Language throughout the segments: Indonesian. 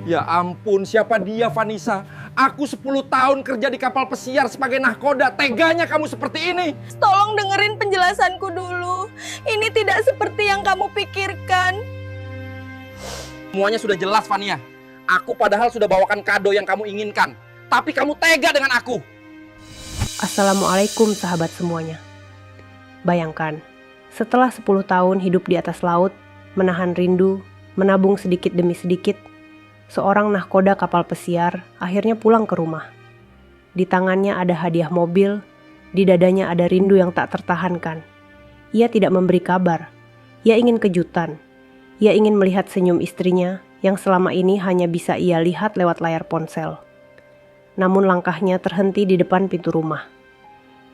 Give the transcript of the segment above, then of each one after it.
Ya ampun, siapa dia Vanessa? Aku 10 tahun kerja di kapal pesiar sebagai nahkoda. Teganya kamu seperti ini. Tolong dengerin penjelasanku dulu. Ini tidak seperti yang kamu pikirkan. Semuanya sudah jelas, Vania. Aku padahal sudah bawakan kado yang kamu inginkan. Tapi kamu tega dengan aku. Assalamualaikum sahabat semuanya. Bayangkan, setelah 10 tahun hidup di atas laut, menahan rindu, menabung sedikit demi sedikit, seorang nahkoda kapal pesiar akhirnya pulang ke rumah. Di tangannya ada hadiah mobil, di dadanya ada rindu yang tak tertahankan. Ia tidak memberi kabar, ia ingin kejutan. Ia ingin melihat senyum istrinya yang selama ini hanya bisa ia lihat lewat layar ponsel. Namun langkahnya terhenti di depan pintu rumah.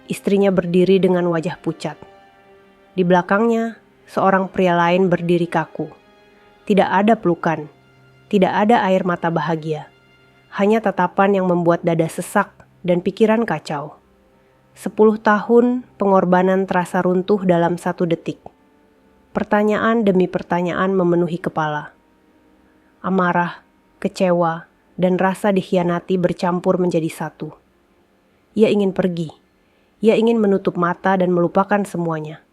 Istrinya berdiri dengan wajah pucat. Di belakangnya, seorang pria lain berdiri kaku. Tidak ada pelukan, tidak ada air mata bahagia. Hanya tatapan yang membuat dada sesak dan pikiran kacau. 10 tahun pengorbanan terasa runtuh dalam 1 detik. Pertanyaan demi pertanyaan memenuhi kepala. Amarah, kecewa, dan rasa dikhianati bercampur menjadi satu. Ia ingin pergi. Ia ingin menutup mata dan melupakan semuanya.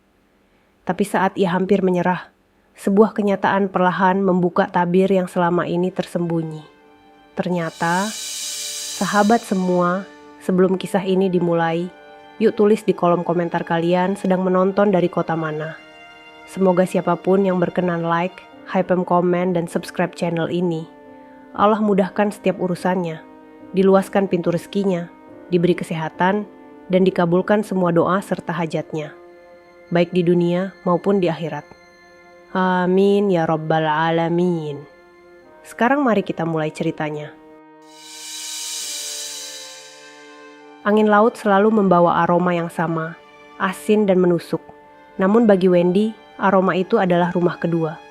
Tapi saat ia hampir menyerah, sebuah kenyataan perlahan membuka tabir yang selama ini tersembunyi. Ternyata, sahabat semua, sebelum kisah ini dimulai, yuk tulis di kolom komentar kalian sedang menonton dari kota mana. Semoga siapapun yang berkenan like, hypem komen, dan subscribe channel ini, Allah mudahkan setiap urusannya, diluaskan pintu rezekinya, diberi kesehatan, dan dikabulkan semua doa serta hajatnya, baik di dunia maupun di akhirat. Amin ya rabbal alamin. Sekarang mari kita mulai ceritanya. Angin laut selalu membawa aroma yang sama, asin dan menusuk. Namun bagi Wendy, aroma itu adalah rumah kedua.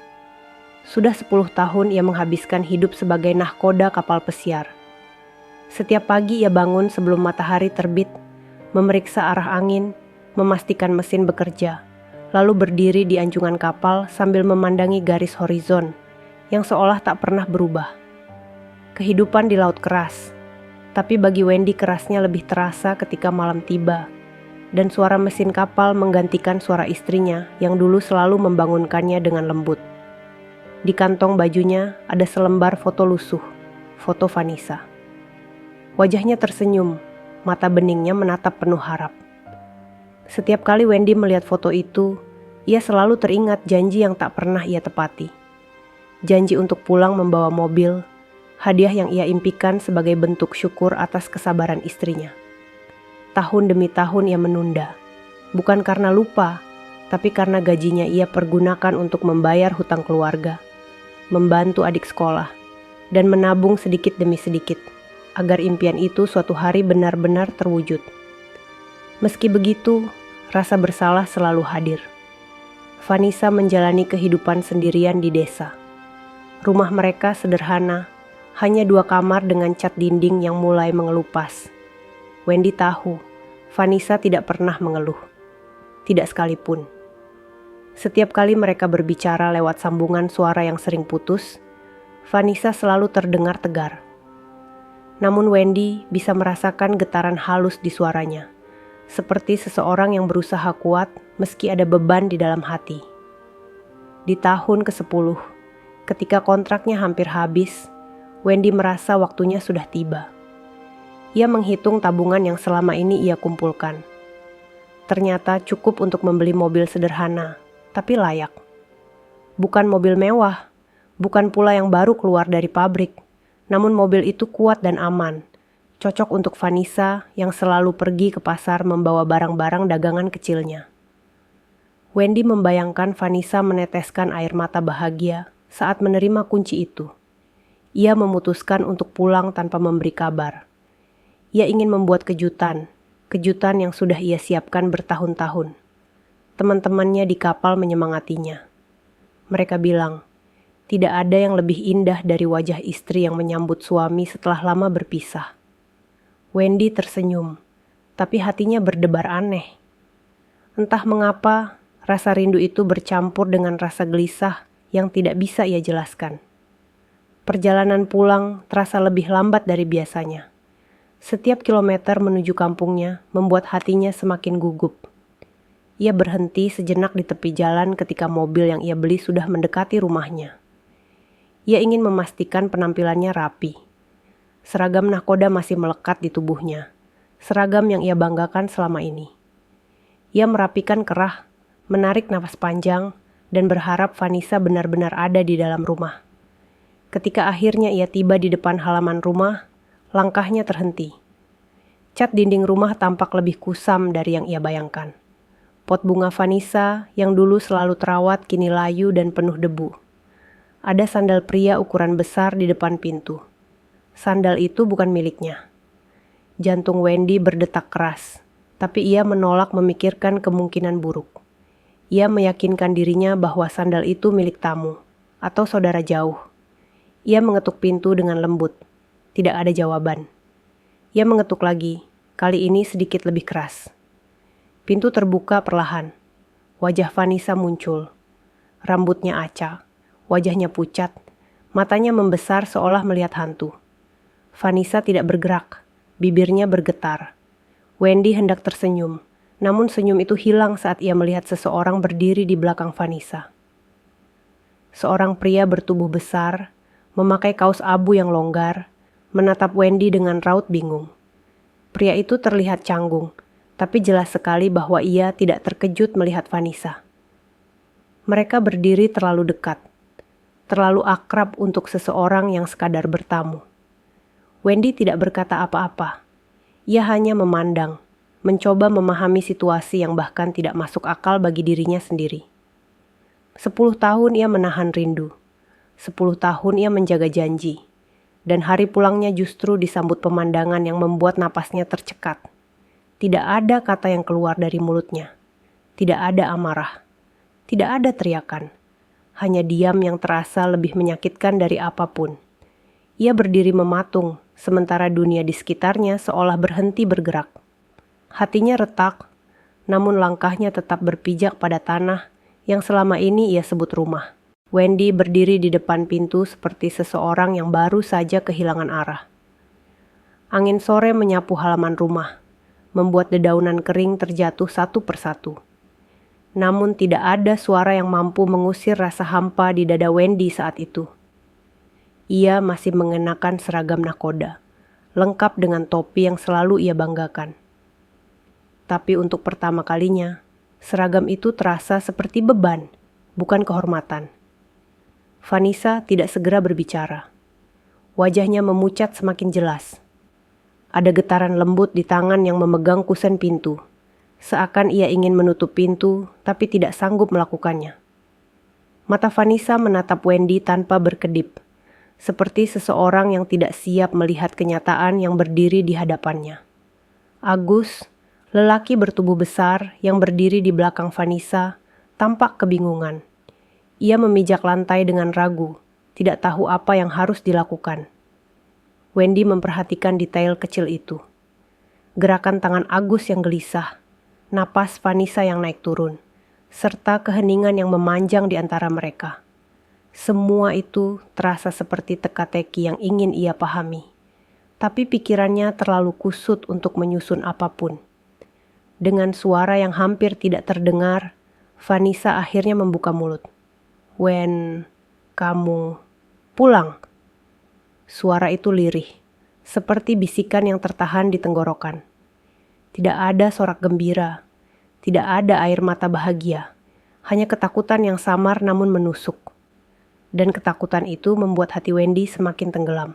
Sudah 10 tahun ia menghabiskan hidup sebagai nahkoda kapal pesiar. Setiap pagi ia bangun sebelum matahari terbit, memeriksa arah angin, memastikan mesin bekerja, lalu berdiri di anjungan kapal sambil memandangi garis horizon yang seolah tak pernah berubah. Kehidupan di laut keras, tapi bagi Wendy kerasnya lebih terasa ketika malam tiba, dan suara mesin kapal menggantikan suara istrinya yang dulu selalu membangunkannya dengan lembut. Di kantong bajunya ada selembar foto lusuh, foto Vanessa. Wajahnya tersenyum, mata beningnya menatap penuh harap. Setiap kali Wendy melihat foto itu, ia selalu teringat janji yang tak pernah ia tepati. Janji untuk pulang membawa mobil, hadiah yang ia impikan sebagai bentuk syukur atas kesabaran istrinya. Tahun demi tahun ia menunda, bukan karena lupa, tapi karena gajinya ia pergunakan untuk membayar hutang keluarga, membantu adik sekolah, dan menabung sedikit demi sedikit, agar impian itu suatu hari benar-benar terwujud. Meski begitu, rasa bersalah selalu hadir. Vanessa menjalani kehidupan sendirian di desa. Rumah mereka sederhana, hanya 2 kamar dengan cat dinding yang mulai mengelupas. Wendy tahu, Vanessa tidak pernah mengeluh. Tidak sekalipun. Setiap kali mereka berbicara lewat sambungan suara yang sering putus, Vanessa selalu terdengar tegar. Namun Wendy bisa merasakan getaran halus di suaranya, seperti seseorang yang berusaha kuat meski ada beban di dalam hati. Di tahun ke-10, ketika kontraknya hampir habis, Wendy merasa waktunya sudah tiba. Ia menghitung tabungan yang selama ini ia kumpulkan. Ternyata cukup untuk membeli mobil sederhana, tapi layak. Bukan mobil mewah, bukan pula yang baru keluar dari pabrik, namun mobil itu kuat dan aman. Cocok untuk Vanessa yang selalu pergi ke pasar membawa barang-barang dagangan kecilnya. Wendy membayangkan Vanessa meneteskan air mata bahagia saat menerima kunci itu. Ia memutuskan untuk pulang tanpa memberi kabar. Ia ingin membuat kejutan yang sudah ia siapkan bertahun-tahun. Teman-temannya di kapal menyemangatinya. Mereka bilang, tidak ada yang lebih indah dari wajah istri yang menyambut suami setelah lama berpisah. Wendy tersenyum, tapi hatinya berdebar aneh. Entah mengapa, rasa rindu itu bercampur dengan rasa gelisah yang tidak bisa ia jelaskan. Perjalanan pulang terasa lebih lambat dari biasanya. Setiap kilometer menuju kampungnya membuat hatinya semakin gugup. Ia berhenti sejenak di tepi jalan ketika mobil yang ia beli sudah mendekati rumahnya. Ia ingin memastikan penampilannya rapi. Seragam nahkoda masih melekat di tubuhnya, seragam yang ia banggakan selama ini. Ia merapikan kerah, menarik nafas panjang, dan berharap Vanessa benar-benar ada di dalam rumah. Ketika akhirnya ia tiba di depan halaman rumah, langkahnya terhenti. Cat dinding rumah tampak lebih kusam dari yang ia bayangkan. Pot bunga Vanessa yang dulu selalu terawat kini layu dan penuh debu. Ada sandal pria ukuran besar di depan pintu. Sandal itu bukan miliknya. Jantung Wendy berdetak keras, tapi ia menolak memikirkan kemungkinan buruk. Ia meyakinkan dirinya bahwa sandal itu milik tamu atau saudara jauh. Ia mengetuk pintu dengan lembut. Tidak ada jawaban. Ia mengetuk lagi, kali ini sedikit lebih keras. Pintu terbuka perlahan. Wajah Vanessa muncul. Rambutnya acak, wajahnya pucat, matanya membesar seolah melihat hantu. Vanessa tidak bergerak, bibirnya bergetar. Wendy hendak tersenyum, namun senyum itu hilang saat ia melihat seseorang berdiri di belakang Vanessa. Seorang pria bertubuh besar, memakai kaos abu yang longgar, menatap Wendy dengan raut bingung. Pria itu terlihat canggung, tapi jelas sekali bahwa ia tidak terkejut melihat Vanessa. Mereka berdiri terlalu dekat, terlalu akrab untuk seseorang yang sekadar bertamu. Wendy tidak berkata apa-apa. Ia hanya memandang, mencoba memahami situasi yang bahkan tidak masuk akal bagi dirinya sendiri. 10 tahun ia menahan rindu. 10 tahun ia menjaga janji, dan hari pulangnya justru disambut pemandangan yang membuat napasnya tercekat. Tidak ada kata yang keluar dari mulutnya. Tidak ada amarah. Tidak ada teriakan. Hanya diam yang terasa lebih menyakitkan dari apapun. Ia berdiri mematung, sementara dunia di sekitarnya seolah berhenti bergerak. Hatinya retak, namun langkahnya tetap berpijak pada tanah yang selama ini ia sebut rumah. Wendy berdiri di depan pintu seperti seseorang yang baru saja kehilangan arah. Angin sore menyapu halaman rumah, membuat dedaunan kering terjatuh satu persatu. Namun tidak ada suara yang mampu mengusir rasa hampa di dada Wendy saat itu. Ia masih mengenakan seragam nahkoda, lengkap dengan topi yang selalu ia banggakan. Tapi untuk pertama kalinya, seragam itu terasa seperti beban, bukan kehormatan. Vanessa tidak segera berbicara. Wajahnya memucat semakin jelas. Ada getaran lembut di tangan yang memegang kusen pintu. Seakan ia ingin menutup pintu, tapi tidak sanggup melakukannya. Mata Vanessa menatap Wendy tanpa berkedip, seperti seseorang yang tidak siap melihat kenyataan yang berdiri di hadapannya. Agus, lelaki bertubuh besar yang berdiri di belakang Vanessa, tampak kebingungan. Ia memijak lantai dengan ragu, tidak tahu apa yang harus dilakukan. Wendy memperhatikan detail kecil itu. Gerakan tangan Agus yang gelisah, napas Vanessa yang naik turun, serta keheningan yang memanjang di antara mereka. Semua itu terasa seperti teka-teki yang ingin ia pahami. Tapi pikirannya terlalu kusut untuk menyusun apapun. Dengan suara yang hampir tidak terdengar, Vanessa akhirnya membuka mulut. "Wen, kamu pulang?" Suara itu lirih, seperti bisikan yang tertahan di tenggorokan. Tidak ada sorak gembira, tidak ada air mata bahagia, hanya ketakutan yang samar namun menusuk. Dan ketakutan itu membuat hati Wendy semakin tenggelam.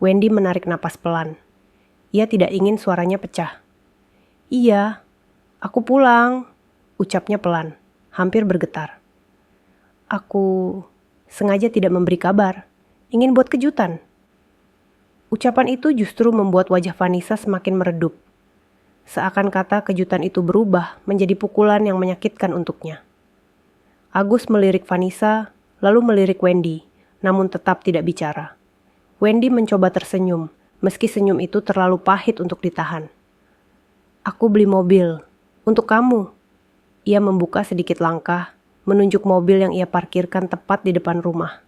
Wendy menarik napas pelan. Ia tidak ingin suaranya pecah. "Iya, aku pulang," ucapnya pelan, hampir bergetar. "Aku sengaja tidak memberi kabar, ingin buat kejutan." Ucapan itu justru membuat wajah Vanessa semakin meredup. Seakan kata kejutan itu berubah menjadi pukulan yang menyakitkan untuknya. Agus melirik Vanessa, lalu melirik Wendy, namun tetap tidak bicara. Wendy mencoba tersenyum, meski senyum itu terlalu pahit untuk ditahan. "Aku beli mobil, untuk kamu." Ia membuka sedikit langkah, menunjuk mobil yang ia parkirkan tepat di depan rumah.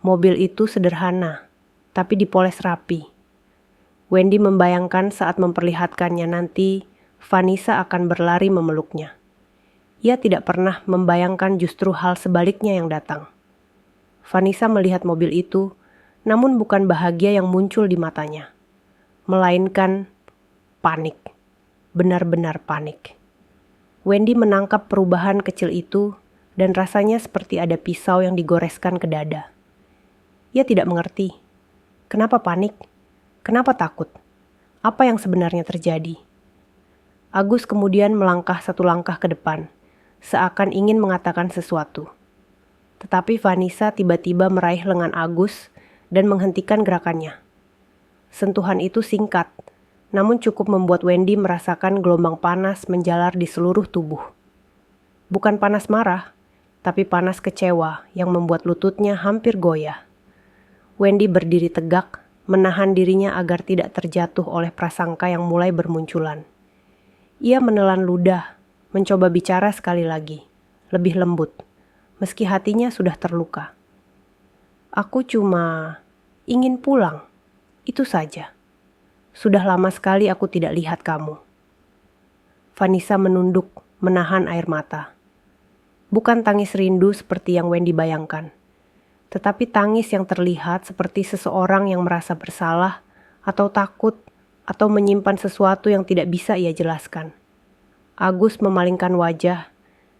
Mobil itu sederhana, tapi dipoles rapi. Wendy membayangkan saat memperlihatkannya nanti, Vanessa akan berlari memeluknya. Ia tidak pernah membayangkan justru hal sebaliknya yang datang. Vanessa melihat mobil itu, namun bukan bahagia yang muncul di matanya, melainkan panik, benar-benar panik. Wendy menangkap perubahan kecil itu dan rasanya seperti ada pisau yang digoreskan ke dada. Ia tidak mengerti. Kenapa panik? Kenapa takut? Apa yang sebenarnya terjadi? Agus kemudian melangkah satu langkah ke depan, seakan ingin mengatakan sesuatu. Tetapi Vanessa tiba-tiba meraih lengan Agus dan menghentikan gerakannya. Sentuhan itu singkat, namun cukup membuat Wendy merasakan gelombang panas menjalar di seluruh tubuh. Bukan panas marah, tapi panas kecewa yang membuat lututnya hampir goyah. Wendy berdiri tegak, menahan dirinya agar tidak terjatuh oleh prasangka yang mulai bermunculan. Ia menelan ludah, mencoba bicara sekali lagi, lebih lembut, meski hatinya sudah terluka. Aku cuma ingin pulang, itu saja. Sudah lama sekali aku tidak lihat kamu. Vanessa menunduk, menahan air mata. Bukan tangis rindu seperti yang Wendy bayangkan, tetapi tangis yang terlihat seperti seseorang yang merasa bersalah atau takut atau menyimpan sesuatu yang tidak bisa ia jelaskan. Agus memalingkan wajah,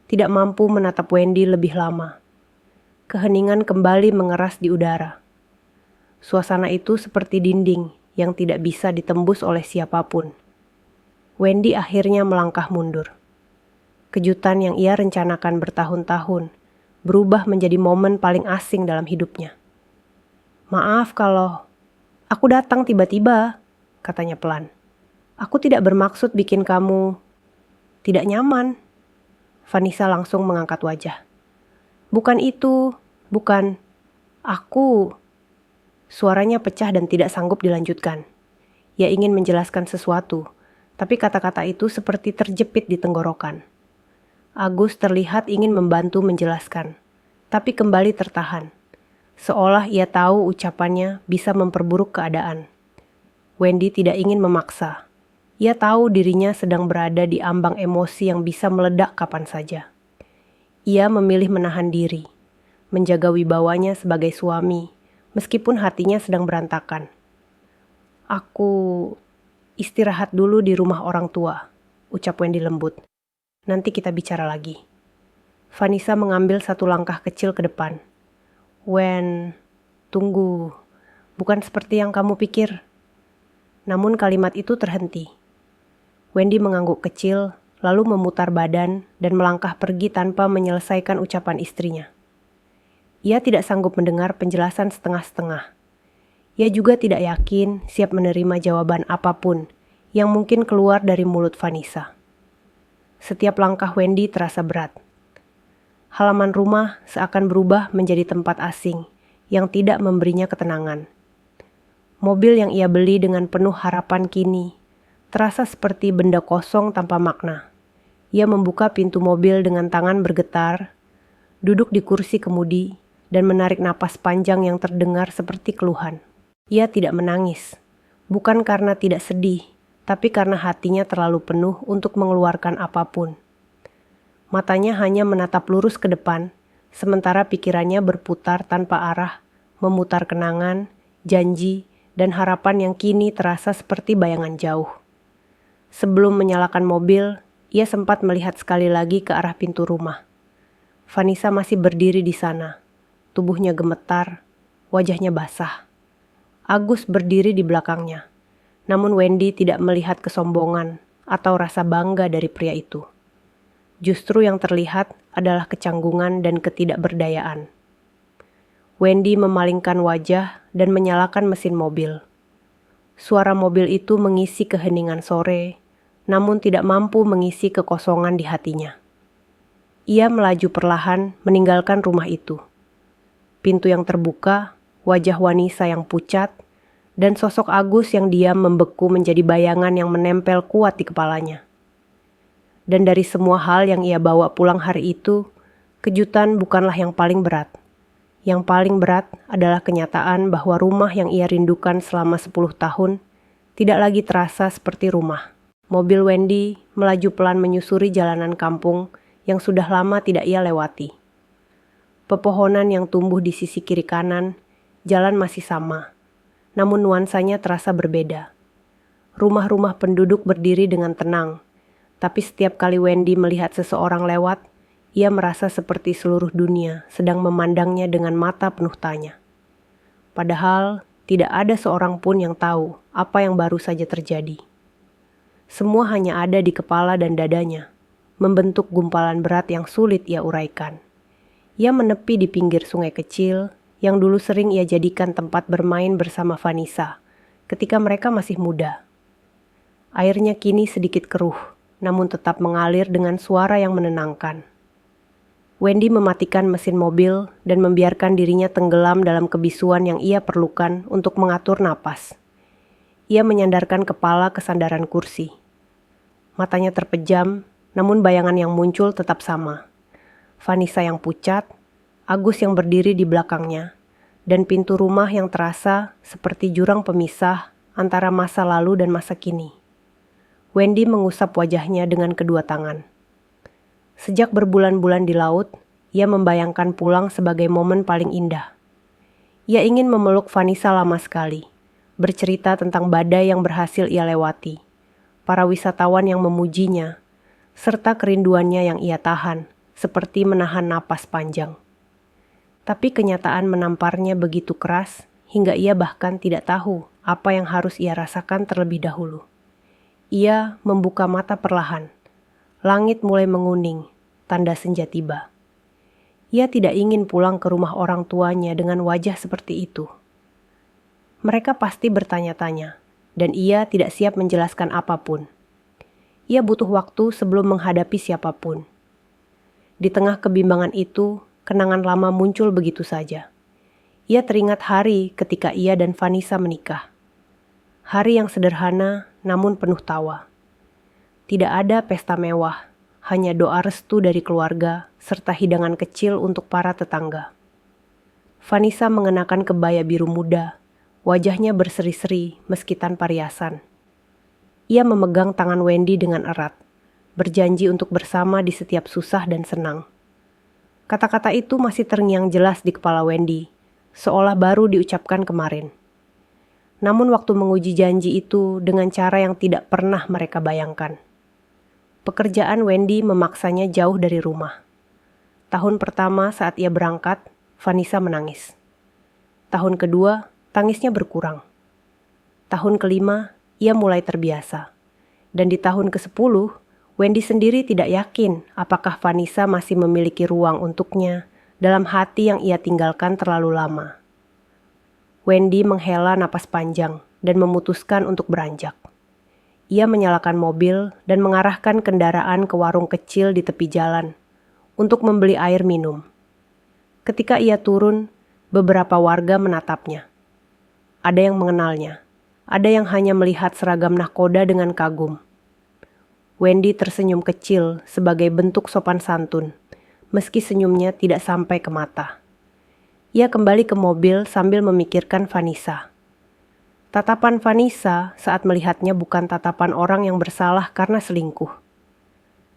tidak mampu menatap Wendy lebih lama. Keheningan kembali mengeras di udara. Suasana itu seperti dinding yang tidak bisa ditembus oleh siapapun. Wendy akhirnya melangkah mundur. Kejutan yang ia rencanakan bertahun-tahun berubah menjadi momen paling asing dalam hidupnya. Maaf kalau aku datang tiba-tiba, katanya pelan. Aku tidak bermaksud bikin kamu tidak nyaman. Vanessa langsung mengangkat wajah. Bukan itu, bukan. Aku. Suaranya pecah dan tidak sanggup dilanjutkan. Ia ingin menjelaskan sesuatu, tapi kata-kata itu seperti terjepit di tenggorokan. Agus terlihat ingin membantu menjelaskan, tapi kembali tertahan. Seolah ia tahu ucapannya bisa memperburuk keadaan. Wendy tidak ingin memaksa. Ia tahu dirinya sedang berada di ambang emosi yang bisa meledak kapan saja. Ia memilih menahan diri, menjaga wibawanya sebagai suami, meskipun hatinya sedang berantakan. Aku istirahat dulu di rumah orang tua, ucap Wendy lembut. Nanti kita bicara lagi. Vanessa mengambil satu langkah kecil ke depan. Tunggu. Bukan seperti yang kamu pikir. Namun kalimat itu terhenti. Wendy mengangguk kecil, lalu memutar badan dan melangkah pergi tanpa menyelesaikan ucapan istrinya. Ia tidak sanggup mendengar penjelasan setengah-setengah. Ia juga tidak yakin siap menerima jawaban apapun yang mungkin keluar dari mulut Vanessa. Setiap langkah Wendy terasa berat. Halaman rumah seakan berubah menjadi tempat asing yang tidak memberinya ketenangan. Mobil yang ia beli dengan penuh harapan kini terasa seperti benda kosong tanpa makna. Ia membuka pintu mobil dengan tangan bergetar, duduk di kursi kemudi, dan menarik napas panjang yang terdengar seperti keluhan. Ia tidak menangis, bukan karena tidak sedih, tapi karena hatinya terlalu penuh untuk mengeluarkan apapun. Matanya hanya menatap lurus ke depan, sementara pikirannya berputar tanpa arah, memutar kenangan, janji, dan harapan yang kini terasa seperti bayangan jauh. Sebelum menyalakan mobil, ia sempat melihat sekali lagi ke arah pintu rumah. Vanessa masih berdiri di sana, tubuhnya gemetar, wajahnya basah. Agus berdiri di belakangnya. Namun Wendy tidak melihat kesombongan atau rasa bangga dari pria itu. Justru yang terlihat adalah kecanggungan dan ketidakberdayaan. Wendy memalingkan wajah dan menyalakan mesin mobil. Suara mobil itu mengisi keheningan sore, namun tidak mampu mengisi kekosongan di hatinya. Ia melaju perlahan meninggalkan rumah itu. Pintu yang terbuka, wajah Vanessa yang pucat, dan sosok Agus yang diam membeku menjadi bayangan yang menempel kuat di kepalanya. Dan dari semua hal yang ia bawa pulang hari itu, kejutan bukanlah yang paling berat. Yang paling berat adalah kenyataan bahwa rumah yang ia rindukan selama 10 tahun tidak lagi terasa seperti rumah. Mobil Wendy melaju pelan menyusuri jalanan kampung yang sudah lama tidak ia lewati. Pepohonan yang tumbuh di sisi kiri kanan, jalan masih sama, namun nuansanya terasa berbeda. Rumah-rumah penduduk berdiri dengan tenang, tapi setiap kali Wendy melihat seseorang lewat, ia merasa seperti seluruh dunia sedang memandangnya dengan mata penuh tanya. Padahal, tidak ada seorang pun yang tahu apa yang baru saja terjadi. Semua hanya ada di kepala dan dadanya, membentuk gumpalan berat yang sulit ia uraikan. Ia menepi di pinggir sungai kecil yang dulu sering ia jadikan tempat bermain bersama Vanessa ketika mereka masih muda. Airnya kini sedikit keruh, namun tetap mengalir dengan suara yang menenangkan. Wendy mematikan mesin mobil dan membiarkan dirinya tenggelam dalam kebisuan yang ia perlukan untuk mengatur napas. Ia menyandarkan kepala ke sandaran kursi. Matanya terpejam, namun bayangan yang muncul tetap sama. Vanessa yang pucat, Agus yang berdiri di belakangnya, dan pintu rumah yang terasa seperti jurang pemisah antara masa lalu dan masa kini. Wendy mengusap wajahnya dengan kedua tangan. Sejak berbulan-bulan di laut, ia membayangkan pulang sebagai momen paling indah. Ia ingin memeluk Vanessa lama sekali, bercerita tentang badai yang berhasil ia lewati, para wisatawan yang memujinya, serta kerinduannya yang ia tahan, seperti menahan napas panjang. Tapi kenyataan menamparnya begitu keras, hingga ia bahkan tidak tahu apa yang harus ia rasakan terlebih dahulu. Ia membuka mata perlahan. Langit mulai menguning, tanda senja tiba. Ia tidak ingin pulang ke rumah orang tuanya dengan wajah seperti itu. Mereka pasti bertanya-tanya, dan ia tidak siap menjelaskan apapun. Ia butuh waktu sebelum menghadapi siapapun. Di tengah kebimbangan itu, kenangan lama muncul begitu saja. Ia teringat hari ketika ia dan Vanessa menikah. Hari yang sederhana namun penuh tawa. Tidak ada pesta mewah, hanya doa restu dari keluarga serta hidangan kecil untuk para tetangga. Vanessa mengenakan kebaya biru muda, wajahnya berseri-seri meski tanpa riasan. Ia memegang tangan Wendy dengan erat, berjanji untuk bersama di setiap susah dan senang. Kata-kata itu masih terngiang jelas di kepala Wendy, seolah baru diucapkan kemarin. Namun waktu menguji janji itu dengan cara yang tidak pernah mereka bayangkan. Pekerjaan Wendy memaksanya jauh dari rumah. Tahun pertama saat ia berangkat, Vanessa menangis. Tahun kedua, tangisnya berkurang. Tahun kelima, ia mulai terbiasa. Dan di tahun ke-10, Wendy sendiri tidak yakin apakah Vanessa masih memiliki ruang untuknya dalam hati yang ia tinggalkan terlalu lama. Wendy menghela napas panjang dan memutuskan untuk beranjak. Ia menyalakan mobil dan mengarahkan kendaraan ke warung kecil di tepi jalan untuk membeli air minum. Ketika ia turun, beberapa warga menatapnya. Ada yang mengenalnya, ada yang hanya melihat seragam nahkoda dengan kagum. Wendy tersenyum kecil sebagai bentuk sopan santun, meski senyumnya tidak sampai ke mata. Ia kembali ke mobil sambil memikirkan Vanessa. Tatapan Vanessa saat melihatnya bukan tatapan orang yang bersalah karena selingkuh.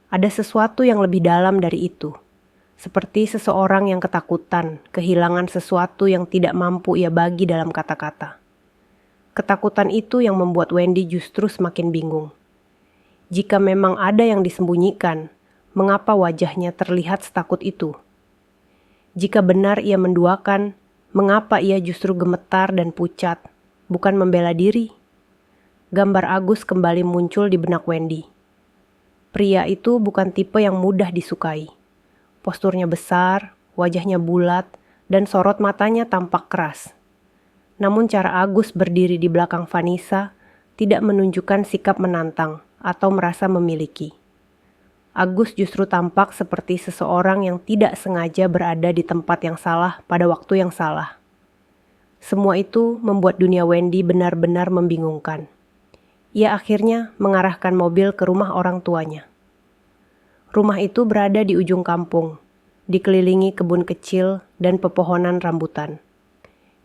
Ada sesuatu yang lebih dalam dari itu, seperti seseorang yang ketakutan kehilangan sesuatu yang tidak mampu ia bagi dalam kata-kata. Ketakutan itu yang membuat Wendy justru semakin bingung. Jika memang ada yang disembunyikan, mengapa wajahnya terlihat setakut itu? Jika benar ia menduakan, mengapa ia justru gemetar dan pucat? Bukan membela diri. Gambar Agus kembali muncul di benak Wendy. Pria itu bukan tipe yang mudah disukai. Posturnya besar, wajahnya bulat, dan sorot matanya tampak keras. Namun cara Agus berdiri di belakang Vanessa tidak menunjukkan sikap menantang atau merasa memiliki. Agus justru tampak seperti seseorang yang tidak sengaja berada di tempat yang salah pada waktu yang salah. Semua itu membuat dunia Wendy benar-benar membingungkan. Ia akhirnya mengarahkan mobil ke rumah orang tuanya. Rumah itu berada di ujung kampung, dikelilingi kebun kecil dan pepohonan rambutan.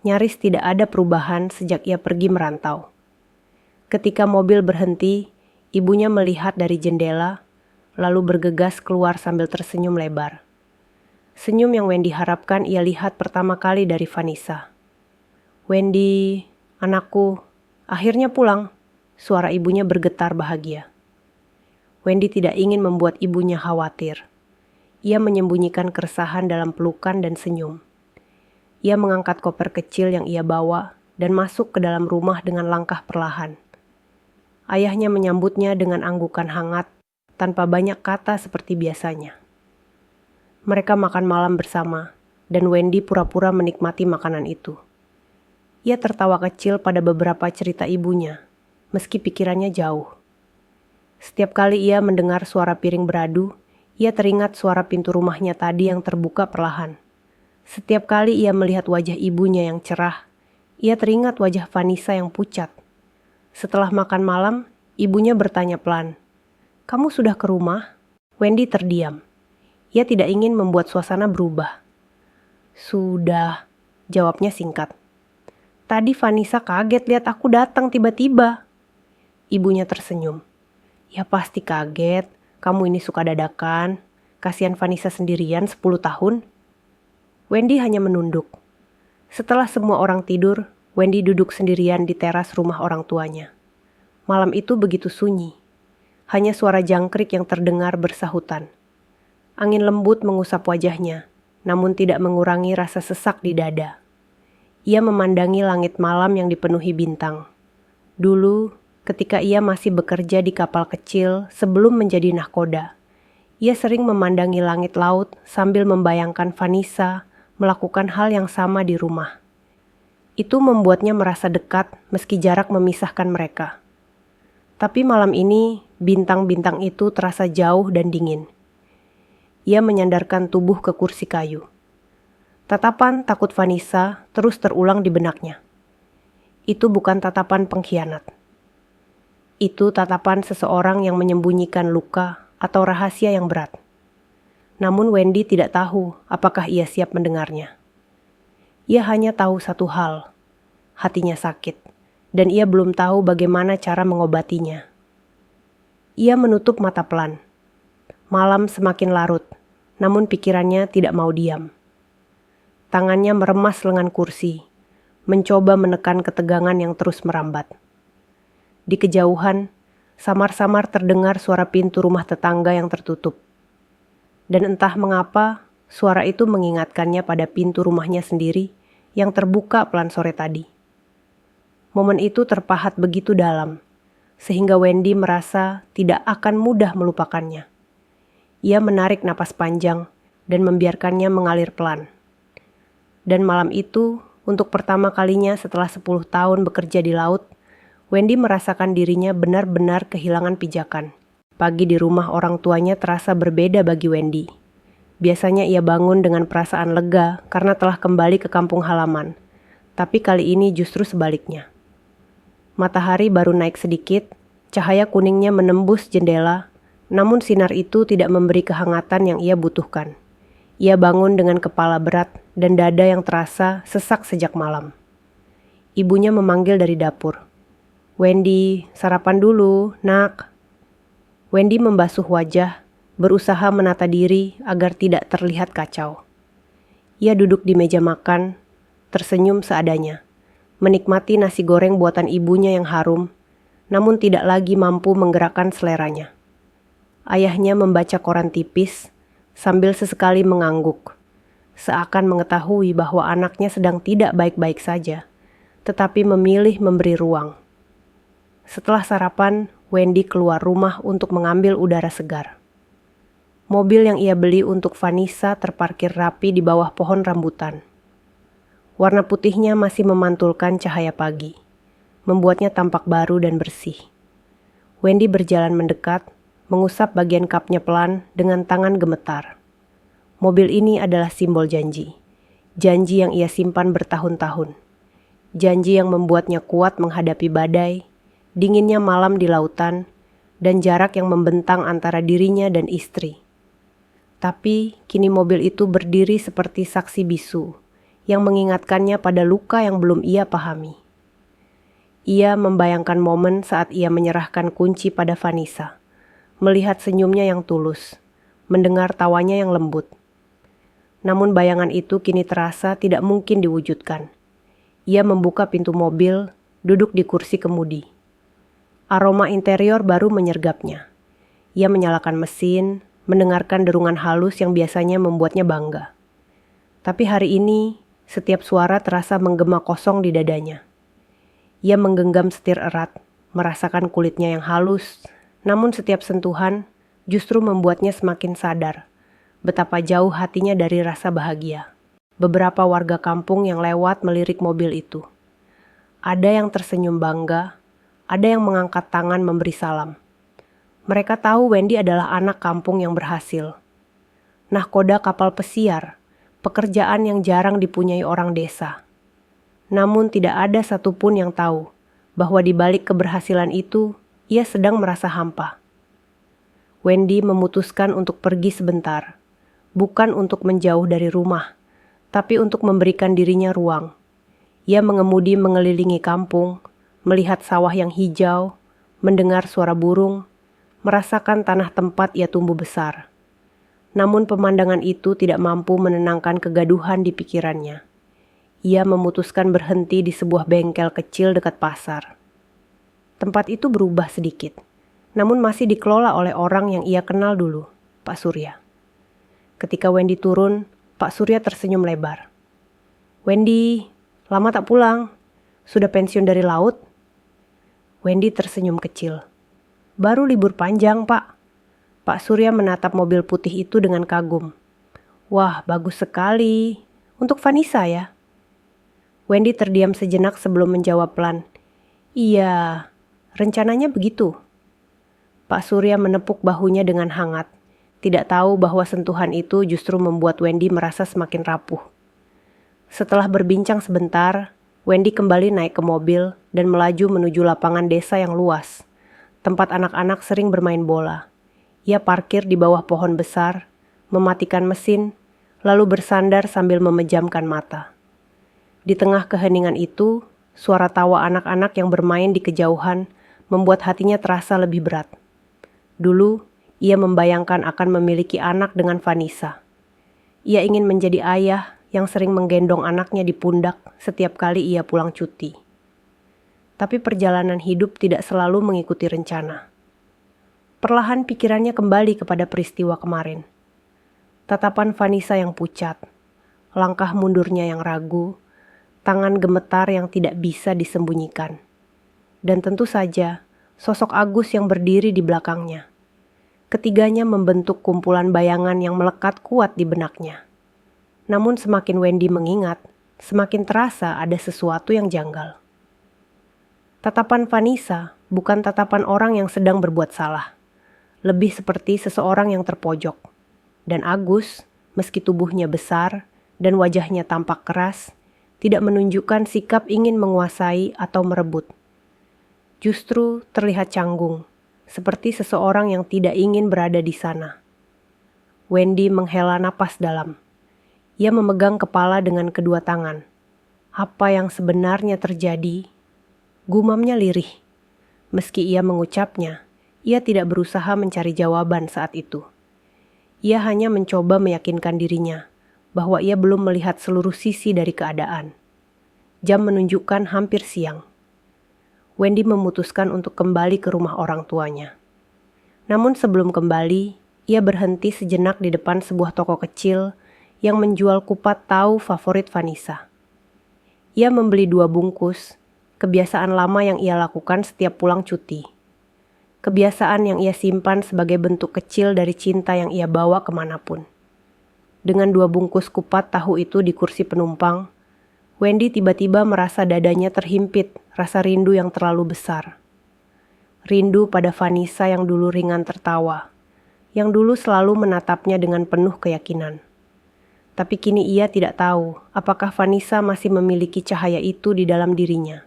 Nyaris tidak ada perubahan sejak ia pergi merantau. Ketika mobil berhenti, ibunya melihat dari jendela, lalu bergegas keluar sambil tersenyum lebar. Senyum yang Wendy harapkan ia lihat pertama kali dari Vanessa. "Wendy, anakku, akhirnya pulang," suara ibunya bergetar bahagia. Wendy tidak ingin membuat ibunya khawatir. Ia menyembunyikan keresahan dalam pelukan dan senyum. Ia mengangkat koper kecil yang ia bawa dan masuk ke dalam rumah dengan langkah perlahan. Ayahnya menyambutnya dengan anggukan hangat, tanpa banyak kata seperti biasanya. Mereka makan malam bersama, dan Wendy pura-pura menikmati makanan itu. Ia tertawa kecil pada beberapa cerita ibunya, meski pikirannya jauh. Setiap kali ia mendengar suara piring beradu, ia teringat suara pintu rumahnya tadi yang terbuka perlahan. Setiap kali ia melihat wajah ibunya yang cerah, ia teringat wajah Vanessa yang pucat. Setelah makan malam, ibunya bertanya pelan, "Kamu sudah ke rumah?" Wendy terdiam. Ia tidak ingin membuat suasana berubah. "Sudah," jawabnya singkat. "Tadi Vanessa kaget lihat aku datang tiba-tiba." Ibunya tersenyum. "Ya pasti kaget, kamu ini suka dadakan. Kasihan Vanessa sendirian 10 tahun. Wendy hanya menunduk. Setelah semua orang tidur, Wendy duduk sendirian di teras rumah orang tuanya. Malam itu begitu sunyi. Hanya suara jangkrik yang terdengar bersahutan. Angin lembut mengusap wajahnya, namun tidak mengurangi rasa sesak di dada. Ia memandangi langit malam yang dipenuhi bintang. Dulu, ketika ia masih bekerja di kapal kecil sebelum menjadi nahkoda, ia sering memandangi langit laut sambil membayangkan Vanessa melakukan hal yang sama di rumah. Itu membuatnya merasa dekat meski jarak memisahkan mereka. Tapi malam ini, bintang-bintang itu terasa jauh dan dingin. Ia menyandarkan tubuh ke kursi kayu. Tatapan takut Vanessa terus terulang di benaknya. Itu bukan tatapan pengkhianat. Itu tatapan seseorang yang menyembunyikan luka atau rahasia yang berat. Namun Wendy tidak tahu apakah ia siap mendengarnya. Ia hanya tahu satu hal, hatinya sakit, dan ia belum tahu bagaimana cara mengobatinya. Ia menutup mata pelan. Malam semakin larut, namun pikirannya tidak mau diam. Tangannya meremas lengan kursi, mencoba menekan ketegangan yang terus merambat. Di kejauhan, samar-samar terdengar suara pintu rumah tetangga yang tertutup. Dan entah mengapa, suara itu mengingatkannya pada pintu rumahnya sendiri yang terbuka pelan sore tadi. Momen itu terpahat begitu dalam, sehingga Wendy merasa tidak akan mudah melupakannya. Ia menarik napas panjang dan membiarkannya mengalir pelan. Dan malam itu, untuk pertama kalinya setelah 10 tahun bekerja di laut, Wendy merasakan dirinya benar-benar kehilangan pijakan. Pagi di rumah orang tuanya terasa berbeda bagi Wendy. Biasanya ia bangun dengan perasaan lega karena telah kembali ke kampung halaman. Tapi kali ini justru sebaliknya. Matahari baru naik sedikit, cahaya kuningnya menembus jendela, namun sinar itu tidak memberi kehangatan yang ia butuhkan. Ia bangun dengan kepala berat dan dada yang terasa sesak sejak malam. Ibunya memanggil dari dapur. "Wendy, sarapan dulu, nak." Wendy membasuh wajah, berusaha menata diri agar tidak terlihat kacau. Ia duduk di meja makan, tersenyum seadanya, menikmati nasi goreng buatan ibunya yang harum, namun tidak lagi mampu menggerakkan seleranya. Ayahnya membaca koran tipis, sambil sesekali mengangguk, seakan mengetahui bahwa anaknya sedang tidak baik-baik saja, tetapi memilih memberi ruang. Setelah sarapan, Wendy keluar rumah untuk mengambil udara segar. Mobil yang ia beli untuk Vanessa terparkir rapi di bawah pohon rambutan. Warna putihnya masih memantulkan cahaya pagi, membuatnya tampak baru dan bersih. Wendy berjalan mendekat, mengusap bagian kapnya pelan dengan tangan gemetar. Mobil ini adalah simbol janji. Janji yang ia simpan bertahun-tahun. Janji yang membuatnya kuat menghadapi badai, dinginnya malam di lautan, dan jarak yang membentang antara dirinya dan istri. Tapi kini mobil itu berdiri seperti saksi bisu yang mengingatkannya pada luka yang belum ia pahami. Ia membayangkan momen saat ia menyerahkan kunci pada Vanessa, melihat senyumnya yang tulus, mendengar tawanya yang lembut. Namun bayangan itu kini terasa tidak mungkin diwujudkan. Ia membuka pintu mobil, duduk di kursi kemudi. Aroma interior baru menyergapnya. Ia menyalakan mesin, mendengarkan derungan halus yang biasanya membuatnya bangga. Tapi hari ini, setiap suara terasa menggema kosong di dadanya. Ia menggenggam setir erat, merasakan kulitnya yang halus, namun setiap sentuhan justru membuatnya semakin sadar betapa jauh hatinya dari rasa bahagia. Beberapa warga kampung yang lewat melirik mobil itu. Ada yang tersenyum bangga, ada yang mengangkat tangan memberi salam. Mereka tahu Wendy adalah anak kampung yang berhasil. Nahkoda kapal pesiar, pekerjaan yang jarang dipunyai orang desa. Namun tidak ada satupun yang tahu bahwa di balik keberhasilan itu, ia sedang merasa hampa. Wendy memutuskan untuk pergi sebentar, bukan untuk menjauh dari rumah, tapi untuk memberikan dirinya ruang. Ia mengemudi mengelilingi kampung, melihat sawah yang hijau, mendengar suara burung, merasakan tanah tempat ia tumbuh besar. Namun pemandangan itu tidak mampu menenangkan kegaduhan di pikirannya. Ia memutuskan berhenti di sebuah bengkel kecil dekat pasar. Tempat itu berubah sedikit, namun masih dikelola oleh orang yang ia kenal dulu, Pak Surya. Ketika Wendy turun, Pak Surya tersenyum lebar. "Wendy, lama tak pulang? Sudah pensiun dari laut?" Wendy tersenyum kecil. "Baru libur panjang, Pak." Pak Surya menatap mobil putih itu dengan kagum. "Wah, bagus sekali. Untuk Vanessa ya?" Wendy terdiam sejenak sebelum menjawab pelan. "Iya, rencananya begitu." Pak Surya menepuk bahunya dengan hangat. Tidak tahu bahwa sentuhan itu justru membuat Wendy merasa semakin rapuh. Setelah berbincang sebentar, Wendy kembali naik ke mobil dan melaju menuju lapangan desa yang luas, tempat anak-anak sering bermain bola. Ia parkir di bawah pohon besar, mematikan mesin, lalu bersandar sambil memejamkan mata. Di tengah keheningan itu, suara tawa anak-anak yang bermain di kejauhan membuat hatinya terasa lebih berat. Dulu, ia membayangkan akan memiliki anak dengan Vanessa. Ia ingin menjadi ayah yang sering menggendong anaknya di pundak setiap kali ia pulang cuti. Tapi perjalanan hidup tidak selalu mengikuti rencana. Perlahan pikirannya kembali kepada peristiwa kemarin. Tatapan Vanessa yang pucat, langkah mundurnya yang ragu, tangan gemetar yang tidak bisa disembunyikan. Dan tentu saja, sosok Agus yang berdiri di belakangnya. Ketiganya membentuk kumpulan bayangan yang melekat kuat di benaknya. Namun semakin Wendy mengingat, semakin terasa ada sesuatu yang janggal. Tatapan Vanessa bukan tatapan orang yang sedang berbuat salah. Lebih seperti seseorang yang terpojok. Dan Agus, meski tubuhnya besar dan wajahnya tampak keras, tidak menunjukkan sikap ingin menguasai atau merebut. Justru terlihat canggung, seperti seseorang yang tidak ingin berada di sana. Wendy menghela napas dalam. Ia memegang kepala dengan kedua tangan. Apa yang sebenarnya terjadi? Gumamnya lirih. Meski ia mengucapnya, ia tidak berusaha mencari jawaban saat itu. Ia hanya mencoba meyakinkan dirinya bahwa ia belum melihat seluruh sisi dari keadaan. Jam menunjukkan hampir siang. Wendy memutuskan untuk kembali ke rumah orang tuanya. Namun sebelum kembali, ia berhenti sejenak di depan sebuah toko kecil yang menjual kupat tahu favorit Vanessa. Ia membeli 2 bungkus, kebiasaan lama yang ia lakukan setiap pulang cuti. Kebiasaan yang ia simpan sebagai bentuk kecil dari cinta yang ia bawa kemanapun. Dengan 2 bungkus kupat tahu itu di kursi penumpang, Wendy tiba-tiba merasa dadanya terhimpit rasa rindu yang terlalu besar. Rindu pada Vanessa yang dulu ringan tertawa, yang dulu selalu menatapnya dengan penuh keyakinan. Tapi kini ia tidak tahu apakah Vanessa masih memiliki cahaya itu di dalam dirinya.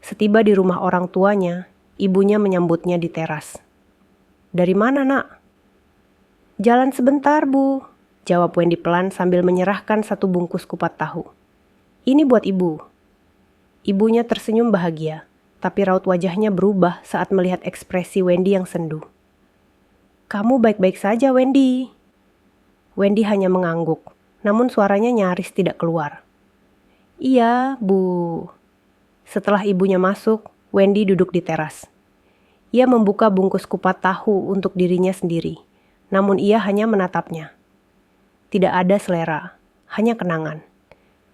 Setiba di rumah orang tuanya, ibunya menyambutnya di teras. "Dari mana, Nak?" Jalan sebentar, Bu, jawab Wendy pelan sambil menyerahkan satu bungkus kupat tahu. Ini buat Ibu. Ibunya tersenyum bahagia, tapi raut wajahnya berubah saat melihat ekspresi Wendy yang sendu. Kamu baik-baik saja, Wendy. Wendy hanya mengangguk, namun suaranya nyaris tidak keluar. Iya, Bu. Setelah ibunya masuk, Wendy duduk di teras. Ia membuka bungkus kupat tahu untuk dirinya sendiri, namun ia hanya menatapnya. Tidak ada selera, hanya kenangan.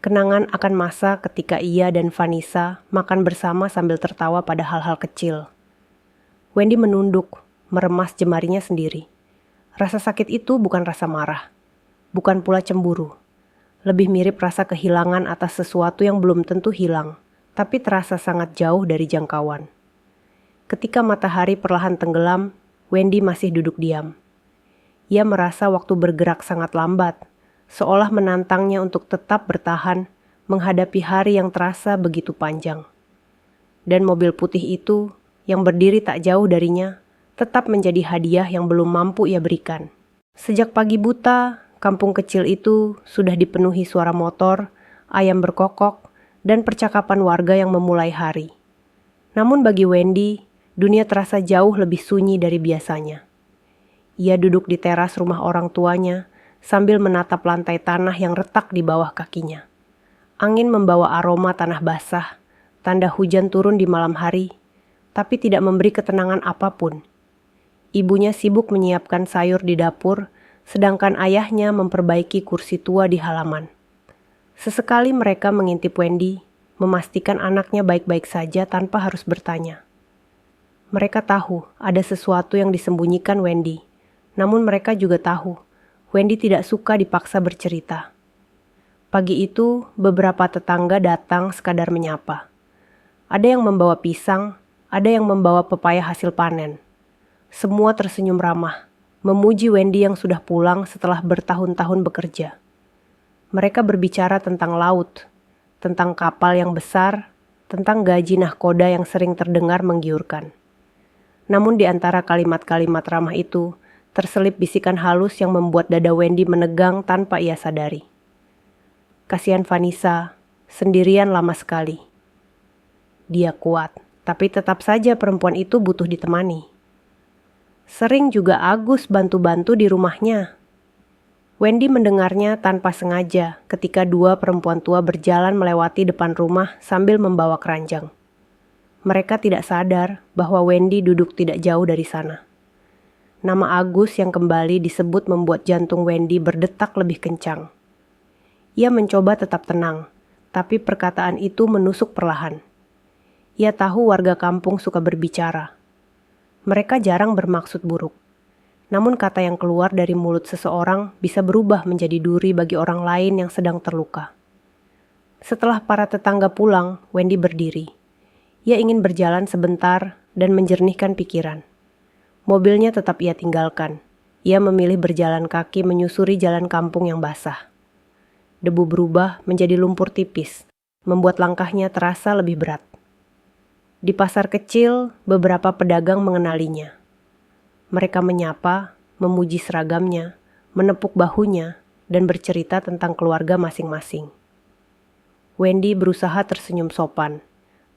Kenangan akan masa ketika ia dan Vanessa makan bersama sambil tertawa pada hal-hal kecil. Wendy menunduk, meremas jemarinya sendiri. Rasa sakit itu bukan rasa marah, bukan pula cemburu. Lebih mirip rasa kehilangan atas sesuatu yang belum tentu hilang, tapi terasa sangat jauh dari jangkauan. Ketika matahari perlahan tenggelam, Wendy masih duduk diam. Ia merasa waktu bergerak sangat lambat, seolah menantangnya untuk tetap bertahan menghadapi hari yang terasa begitu panjang. Dan mobil putih itu, yang berdiri tak jauh darinya, tetap menjadi hadiah yang belum mampu ia berikan. Sejak pagi buta, kampung kecil itu sudah dipenuhi suara motor, ayam berkokok, dan percakapan warga yang memulai hari. Namun bagi Wendy, dunia terasa jauh lebih sunyi dari biasanya. Ia duduk di teras rumah orang tuanya sambil menatap lantai tanah yang retak di bawah kakinya. Angin membawa aroma tanah basah, tanda hujan turun di malam hari, tapi tidak memberi ketenangan apapun. Ibunya sibuk menyiapkan sayur di dapur, sedangkan ayahnya memperbaiki kursi tua di halaman. Sesekali mereka mengintip Wendy, memastikan anaknya baik-baik saja tanpa harus bertanya. Mereka tahu ada sesuatu yang disembunyikan Wendy, namun mereka juga tahu Wendy tidak suka dipaksa bercerita. Pagi itu, beberapa tetangga datang sekadar menyapa. Ada yang membawa pisang, ada yang membawa pepaya hasil panen. Semua tersenyum ramah, memuji Wendy yang sudah pulang setelah bertahun-tahun bekerja. Mereka berbicara tentang laut, tentang kapal yang besar, tentang gaji nahkoda yang sering terdengar menggiurkan. Namun di antara kalimat-kalimat ramah itu, terselip bisikan halus yang membuat dada Wendy menegang tanpa ia sadari. Kasihan Vanessa, sendirian lama sekali. Dia kuat, tapi tetap saja perempuan itu butuh ditemani. Sering juga Agus bantu-bantu di rumahnya. Wendy mendengarnya tanpa sengaja ketika dua perempuan tua berjalan melewati depan rumah sambil membawa keranjang. Mereka tidak sadar bahwa Wendy duduk tidak jauh dari sana. Nama Agus yang kembali disebut membuat jantung Wendy berdetak lebih kencang. Ia mencoba tetap tenang, tapi perkataan itu menusuk perlahan. Ia tahu warga kampung suka berbicara. Mereka jarang bermaksud buruk. Namun kata yang keluar dari mulut seseorang bisa berubah menjadi duri bagi orang lain yang sedang terluka. Setelah para tetangga pulang, Wendy berdiri. Ia ingin berjalan sebentar dan menjernihkan pikiran. Mobilnya tetap ia tinggalkan. Ia memilih berjalan kaki menyusuri jalan kampung yang basah. Debu berubah menjadi lumpur tipis, membuat langkahnya terasa lebih berat. Di pasar kecil, beberapa pedagang mengenalinya. Mereka menyapa, memuji seragamnya, menepuk bahunya, dan bercerita tentang keluarga masing-masing. Wendy berusaha tersenyum sopan,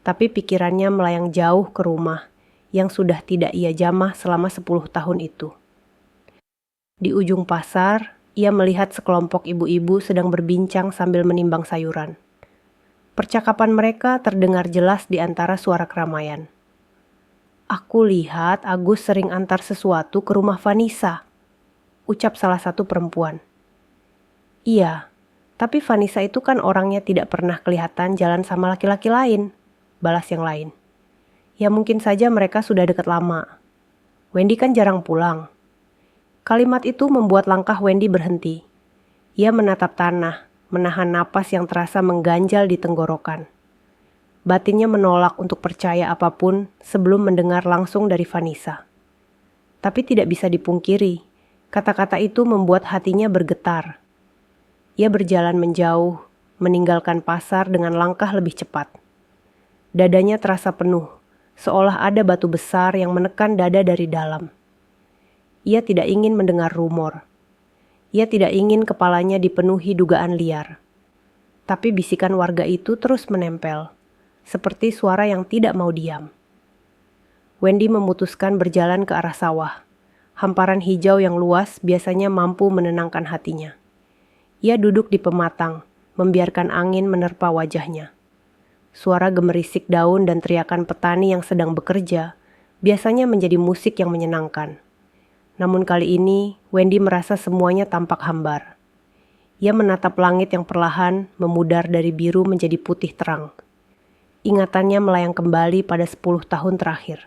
tapi pikirannya melayang jauh ke rumah yang sudah tidak ia jamah selama 10 tahun itu. Di ujung pasar, ia melihat sekelompok ibu-ibu sedang berbincang sambil menimbang sayuran. Percakapan mereka terdengar jelas di antara suara keramaian. Aku lihat Agus sering antar sesuatu ke rumah Vanessa, ucap salah satu perempuan. Iya, tapi Vanessa itu kan orangnya tidak pernah kelihatan jalan sama laki-laki lain, balas yang lain. Ya mungkin saja mereka sudah dekat lama. Wendy kan jarang pulang. Kalimat itu membuat langkah Wendy berhenti. Ia menatap tanah, menahan napas yang terasa mengganjal di tenggorokan. Batinnya menolak untuk percaya apapun sebelum mendengar langsung dari Vanessa. Tapi tidak bisa dipungkiri, kata-kata itu membuat hatinya bergetar. Ia berjalan menjauh, meninggalkan pasar dengan langkah lebih cepat. Dadanya terasa penuh, seolah ada batu besar yang menekan dada dari dalam. Ia tidak ingin mendengar rumor. Ia tidak ingin kepalanya dipenuhi dugaan liar. Tapi bisikan warga itu terus menempel, seperti suara yang tidak mau diam. Wendy memutuskan berjalan ke arah sawah. Hamparan hijau yang luas biasanya mampu menenangkan hatinya. Ia duduk di pematang, membiarkan angin menerpa wajahnya. Suara gemerisik daun dan teriakan petani yang sedang bekerja biasanya menjadi musik yang menyenangkan. Namun kali ini, Wendy merasa semuanya tampak hambar. Ia menatap langit yang perlahan memudar dari biru menjadi putih terang. Ingatannya melayang kembali pada 10 tahun terakhir.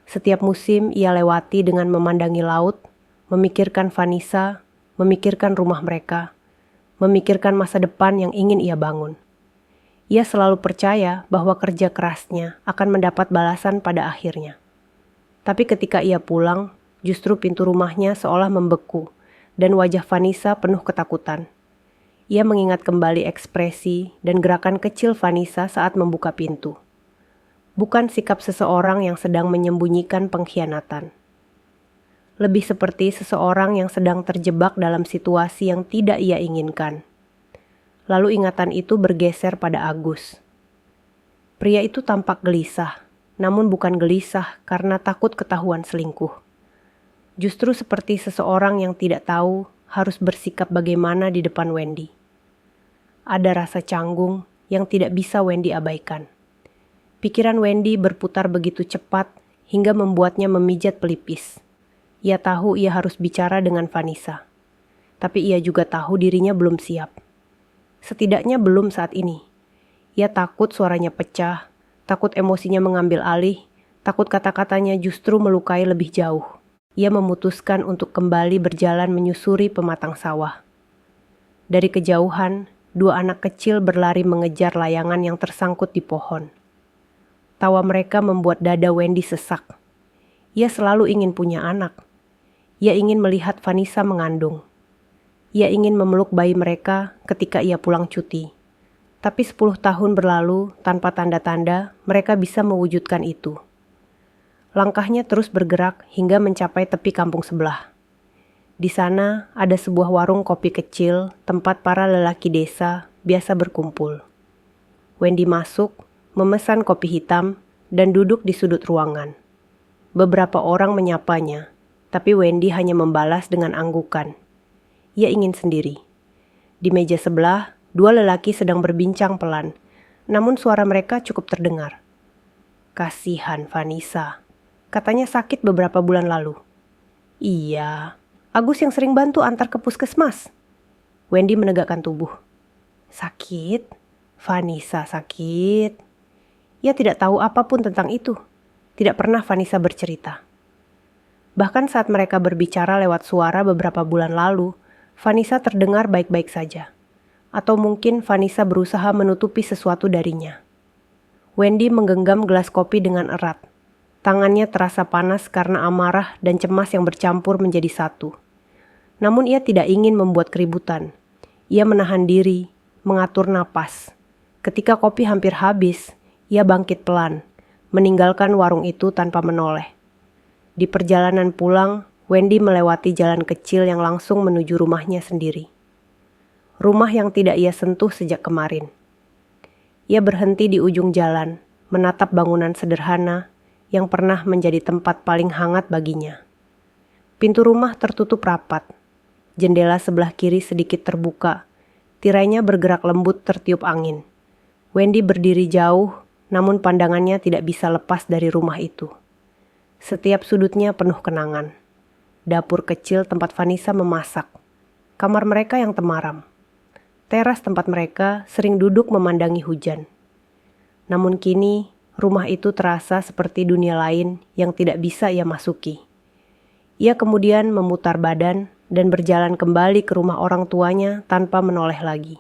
Setiap musim ia lewati dengan memandangi laut, memikirkan Vanessa, memikirkan rumah mereka, memikirkan masa depan yang ingin ia bangun. Ia selalu percaya bahwa kerja kerasnya akan mendapat balasan pada akhirnya. Tapi ketika ia pulang, justru pintu rumahnya seolah membeku dan wajah Vanessa penuh ketakutan. Ia mengingat kembali ekspresi dan gerakan kecil Vanessa saat membuka pintu. Bukan sikap seseorang yang sedang menyembunyikan pengkhianatan. Lebih seperti seseorang yang sedang terjebak dalam situasi yang tidak ia inginkan. Lalu ingatan itu bergeser pada Agus. Pria itu tampak gelisah, namun bukan gelisah karena takut ketahuan selingkuh. Justru seperti seseorang yang tidak tahu harus bersikap bagaimana di depan Wendy. Ada rasa canggung yang tidak bisa Wendy abaikan. Pikiran Wendy berputar begitu cepat hingga membuatnya memijat pelipis. Ia tahu ia harus bicara dengan Vanessa. Tapi ia juga tahu dirinya belum siap. Setidaknya belum saat ini. Ia takut suaranya pecah, takut emosinya mengambil alih, takut kata-katanya justru melukai lebih jauh. Ia memutuskan untuk kembali berjalan menyusuri pematang sawah. Dari kejauhan, 2 anak kecil berlari mengejar layangan yang tersangkut di pohon. Tawa mereka membuat dada Wendy sesak. Ia selalu ingin punya anak. Ia ingin melihat Vanessa mengandung. Ia ingin memeluk bayi mereka ketika ia pulang cuti. Tapi 10 tahun berlalu tanpa tanda-tanda mereka bisa mewujudkan itu. Langkahnya terus bergerak hingga mencapai tepi kampung sebelah. Di sana ada sebuah warung kopi kecil tempat para lelaki desa biasa berkumpul. Wendy masuk, memesan kopi hitam, dan duduk di sudut ruangan. Beberapa orang menyapanya, tapi Wendy hanya membalas dengan anggukan. Ia ingin sendiri. Di meja sebelah, 2 lelaki sedang berbincang pelan, namun suara mereka cukup terdengar. Kasihan Vanessa. Katanya sakit beberapa bulan lalu. Iya, Agus yang sering bantu antar ke puskesmas. Wendy menegakkan tubuh. Sakit? Vanessa sakit? Ia tidak tahu apapun tentang itu. Tidak pernah Vanessa bercerita. Bahkan saat mereka berbicara lewat suara beberapa bulan lalu, Vanessa terdengar baik-baik saja. Atau mungkin Vanessa berusaha menutupi sesuatu darinya. Wendy menggenggam gelas kopi dengan erat. Tangannya terasa panas karena amarah dan cemas yang bercampur menjadi satu. Namun ia tidak ingin membuat keributan. Ia menahan diri, mengatur napas. Ketika kopi hampir habis, ia bangkit pelan, meninggalkan warung itu tanpa menoleh. Di perjalanan pulang, Wendy melewati jalan kecil yang langsung menuju rumahnya sendiri. Rumah yang tidak ia sentuh sejak kemarin. Ia berhenti di ujung jalan, menatap bangunan sederhana yang pernah menjadi tempat paling hangat baginya. Pintu rumah tertutup rapat. Jendela sebelah kiri sedikit terbuka. Tirainya bergerak lembut tertiup angin. Wendy berdiri jauh, namun pandangannya tidak bisa lepas dari rumah itu. Setiap sudutnya penuh kenangan. Dapur kecil tempat Vanessa memasak. Kamar mereka yang temaram. Teras tempat mereka sering duduk memandangi hujan. Namun kini, rumah itu terasa seperti dunia lain yang tidak bisa ia masuki. Ia kemudian memutar badan dan berjalan kembali ke rumah orang tuanya tanpa menoleh lagi.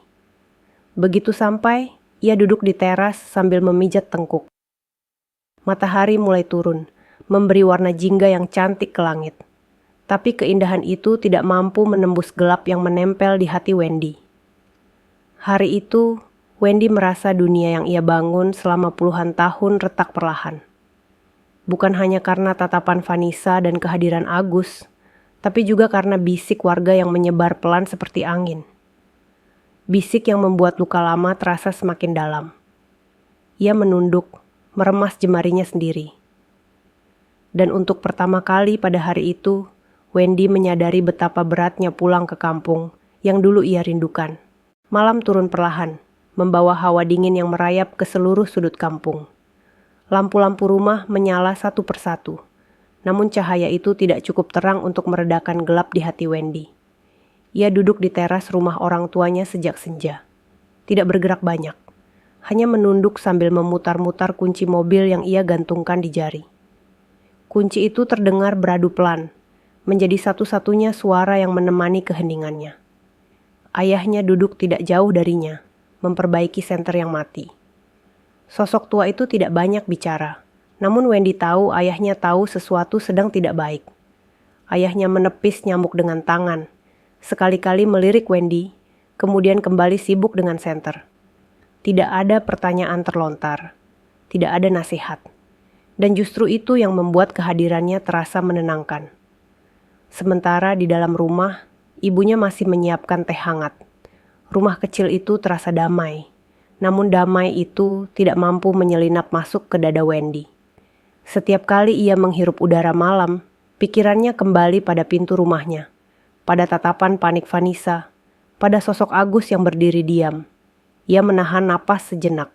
Begitu sampai, ia duduk di teras sambil memijat tengkuk. Matahari mulai turun, memberi warna jingga yang cantik ke langit. Tapi keindahan itu tidak mampu menembus gelap yang menempel di hati Wendy. Hari itu, Wendy merasa dunia yang ia bangun selama puluhan tahun retak perlahan. Bukan hanya karena tatapan Vanessa dan kehadiran Agus, tapi juga karena bisik warga yang menyebar pelan seperti angin. Bisik yang membuat luka lama terasa semakin dalam. Ia menunduk, meremas jemarinya sendiri. Dan untuk pertama kali pada hari itu, Wendy menyadari betapa beratnya pulang ke kampung yang dulu ia rindukan. Malam turun perlahan, membawa hawa dingin yang merayap ke seluruh sudut kampung. Lampu-lampu rumah menyala satu persatu, namun cahaya itu tidak cukup terang untuk meredakan gelap di hati Wendy. Ia duduk di teras rumah orang tuanya sejak senja. Tidak bergerak banyak, hanya menunduk sambil memutar-mutar kunci mobil yang ia gantungkan di jari. Kunci itu terdengar beradu pelan, menjadi satu-satunya suara yang menemani keheningannya. Ayahnya duduk tidak jauh darinya, memperbaiki senter yang mati. Sosok tua itu tidak banyak bicara, namun Wendy tahu ayahnya tahu sesuatu sedang tidak baik. Ayahnya menepis nyamuk dengan tangan, sekali-kali melirik Wendy, kemudian kembali sibuk dengan senter. Tidak ada pertanyaan terlontar, tidak ada nasihat, dan justru itu yang membuat kehadirannya terasa menenangkan. Sementara di dalam rumah, ibunya masih menyiapkan teh hangat. Rumah kecil itu terasa damai, namun damai itu tidak mampu menyelinap masuk ke dada Wendy. Setiap kali ia menghirup udara malam, pikirannya kembali pada pintu rumahnya, pada tatapan panik Vanessa, pada sosok Agus yang berdiri diam. Ia menahan napas sejenak.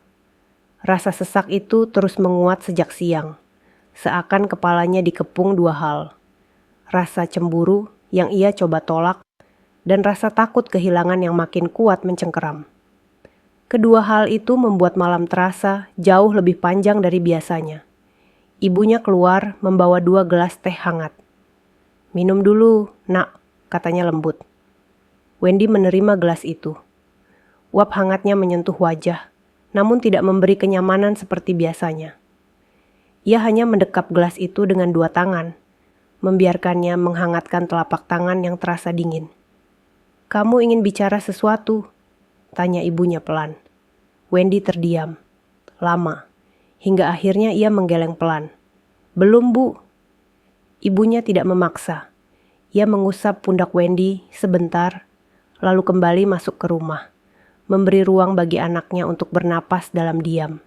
Rasa sesak itu terus menguat sejak siang, seakan kepalanya dikepung dua hal. Rasa cemburu yang ia coba tolak, dan rasa takut kehilangan yang makin kuat mencengkeram. Kedua hal itu membuat malam terasa jauh lebih panjang dari biasanya. Ibunya keluar membawa 2 gelas teh hangat. "Minum dulu, nak," katanya lembut. Wendy menerima gelas itu. Uap hangatnya menyentuh wajah, namun tidak memberi kenyamanan seperti biasanya. Ia hanya mendekap gelas itu dengan 2 tangan, membiarkannya menghangatkan telapak tangan yang terasa dingin. "Kamu ingin bicara sesuatu?" tanya ibunya pelan. Wendy terdiam, lama, hingga akhirnya ia menggeleng pelan. "Belum, Bu." Ibunya tidak memaksa. Ia mengusap pundak Wendy sebentar, lalu kembali masuk ke rumah, memberi ruang bagi anaknya untuk bernapas dalam diam.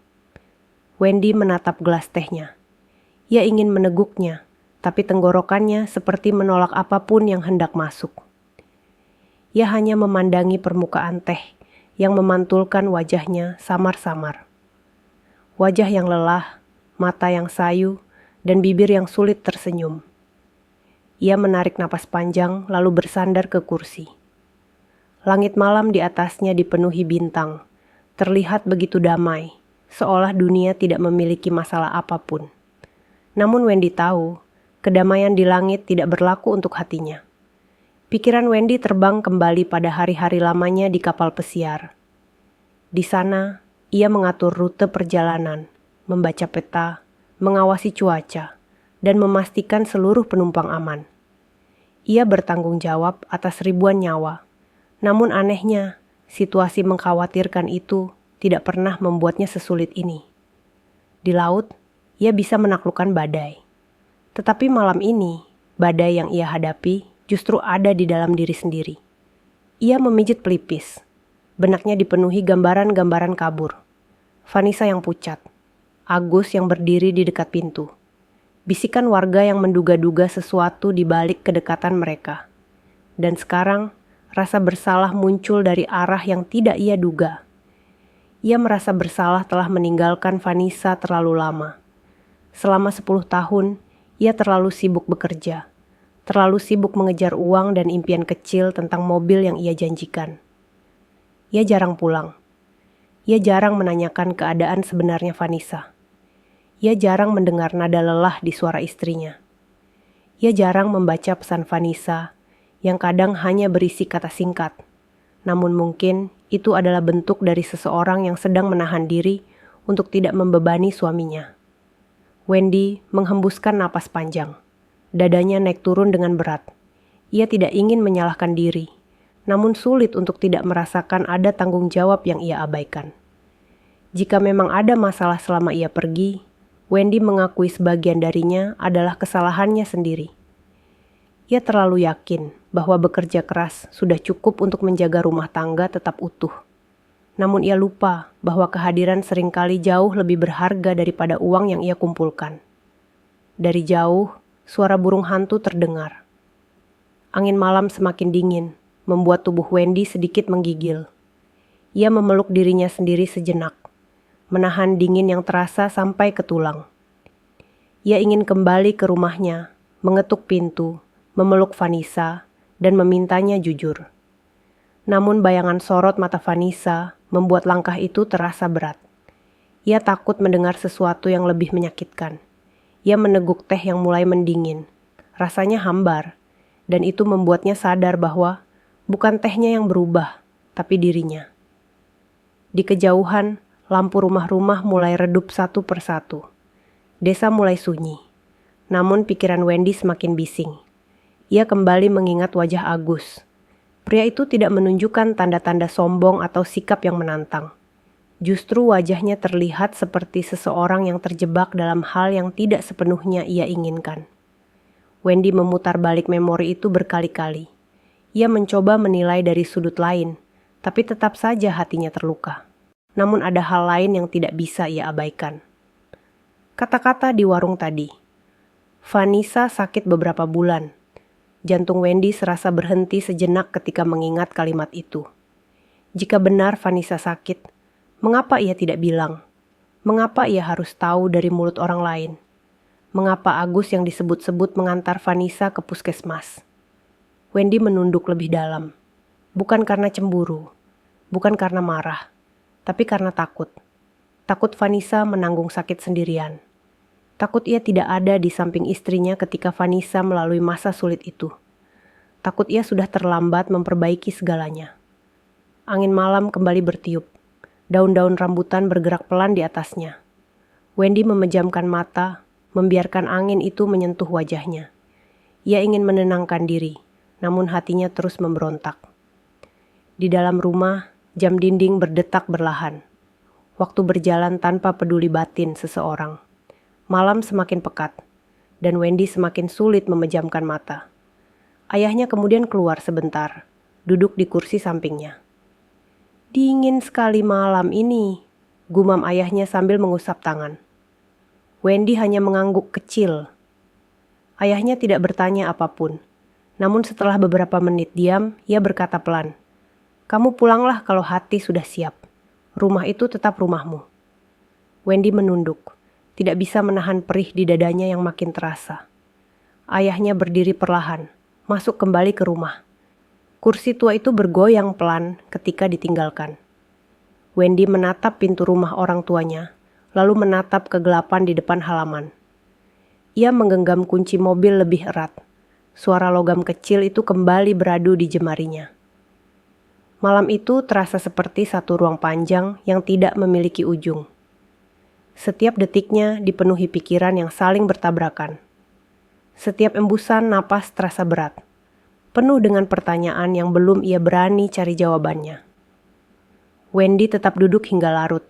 Wendy menatap gelas tehnya. Ia ingin meneguknya, tapi tenggorokannya seperti menolak apapun yang hendak masuk. Ia hanya memandangi permukaan teh yang memantulkan wajahnya samar-samar. Wajah yang lelah, mata yang sayu, dan bibir yang sulit tersenyum. Ia menarik napas panjang lalu bersandar ke kursi. Langit malam di atasnya dipenuhi bintang, terlihat begitu damai, seolah dunia tidak memiliki masalah apapun. Namun Wendy tahu, kedamaian di langit tidak berlaku untuk hatinya. Pikiran Wendy terbang kembali pada hari-hari lamanya di kapal pesiar. Di sana, ia mengatur rute perjalanan, membaca peta, mengawasi cuaca, dan memastikan seluruh penumpang aman. Ia bertanggung jawab atas ribuan nyawa. Namun anehnya, situasi mengkhawatirkan itu tidak pernah membuatnya sesulit ini. Di laut, ia bisa menaklukkan badai. Tetapi malam ini, badai yang ia hadapi justru ada di dalam diri sendiri. Ia memijit pelipis. Benaknya dipenuhi gambaran-gambaran kabur. Vanessa yang pucat. Agus yang berdiri di dekat pintu. Bisikan warga yang menduga-duga sesuatu di balik kedekatan mereka. Dan sekarang, rasa bersalah muncul dari arah yang tidak ia duga. Ia merasa bersalah telah meninggalkan Vanessa terlalu lama. Selama 10 tahun, ia terlalu sibuk bekerja. Terlalu sibuk mengejar uang dan impian kecil tentang mobil yang ia janjikan. Ia jarang pulang. Ia jarang menanyakan keadaan sebenarnya Vanessa. Ia jarang mendengar nada lelah di suara istrinya. Ia jarang membaca pesan Vanessa yang kadang hanya berisi kata singkat. Namun mungkin itu adalah bentuk dari seseorang yang sedang menahan diri untuk tidak membebani suaminya. Wendy menghembuskan napas panjang. Dadanya naik turun dengan berat. Ia tidak ingin menyalahkan diri, namun sulit untuk tidak merasakan ada tanggung jawab yang ia abaikan. Jika memang ada masalah selama ia pergi, Wendy mengakui sebagian darinya adalah kesalahannya sendiri. Ia terlalu yakin bahwa bekerja keras sudah cukup untuk menjaga rumah tangga tetap utuh. Namun ia lupa bahwa kehadiran seringkali jauh lebih berharga daripada uang yang ia kumpulkan. Dari jauh, suara burung hantu terdengar. Angin malam semakin dingin, membuat tubuh Wendy sedikit menggigil. Ia memeluk dirinya sendiri sejenak, menahan dingin yang terasa sampai ke tulang. Ia ingin kembali ke rumahnya, mengetuk pintu, memeluk Vanessa, dan memintanya jujur. Namun bayangan sorot mata Vanessa membuat langkah itu terasa berat. Ia takut mendengar sesuatu yang lebih menyakitkan. Ia meneguk teh yang mulai mendingin. Rasanya hambar, dan itu membuatnya sadar bahwa bukan tehnya yang berubah, tapi dirinya. Di kejauhan, lampu rumah-rumah mulai redup satu persatu. Desa mulai sunyi. Namun pikiran Wendy semakin bising. Ia kembali mengingat wajah Agus. Pria itu tidak menunjukkan tanda-tanda sombong atau sikap yang menantang. Justru wajahnya terlihat seperti seseorang yang terjebak dalam hal yang tidak sepenuhnya ia inginkan. Wendy memutar balik memori itu berkali-kali. Ia mencoba menilai dari sudut lain, tapi tetap saja hatinya terluka. Namun ada hal lain yang tidak bisa ia abaikan. Kata-kata di warung tadi. Vanessa sakit beberapa bulan. Jantung Wendy serasa berhenti sejenak ketika mengingat kalimat itu. Jika benar Vanessa sakit, mengapa ia tidak bilang? Mengapa ia harus tahu dari mulut orang lain? Mengapa Agus yang disebut-sebut mengantar Vanessa ke puskesmas? Wendy menunduk lebih dalam. Bukan karena cemburu, bukan karena marah, tapi karena takut. Takut Vanessa menanggung sakit sendirian. Takut ia tidak ada di samping istrinya ketika Vanessa melalui masa sulit itu. Takut ia sudah terlambat memperbaiki segalanya. Angin malam kembali bertiup. Daun-daun rambutan bergerak pelan di atasnya. Wendy memejamkan mata, membiarkan angin itu menyentuh wajahnya. Ia ingin menenangkan diri, namun hatinya terus memberontak. Di dalam rumah, jam dinding berdetak berlahan. Waktu berjalan tanpa peduli batin seseorang. Malam semakin pekat, dan Wendy semakin sulit memejamkan mata. Ayahnya kemudian keluar sebentar, duduk di kursi sampingnya. "Dingin sekali malam ini," gumam ayahnya sambil mengusap tangan. Wendy hanya mengangguk kecil. Ayahnya tidak bertanya apapun, namun setelah beberapa menit diam, ia berkata pelan, "Kamu pulanglah kalau hati sudah siap. Rumah itu tetap rumahmu." Wendy menunduk. Tidak bisa menahan perih di dadanya yang makin terasa. Ayahnya berdiri perlahan, masuk kembali ke rumah. Kursi tua itu bergoyang pelan ketika ditinggalkan. Wendy menatap pintu rumah orang tuanya, lalu menatap kegelapan di depan halaman. Ia menggenggam kunci mobil lebih erat. Suara logam kecil itu kembali beradu di jemarinya. Malam itu terasa seperti satu ruang panjang yang tidak memiliki ujung. Setiap detiknya dipenuhi pikiran yang saling bertabrakan. Setiap embusan napas terasa berat, penuh dengan pertanyaan yang belum ia berani cari jawabannya. Wendy tetap duduk hingga larut,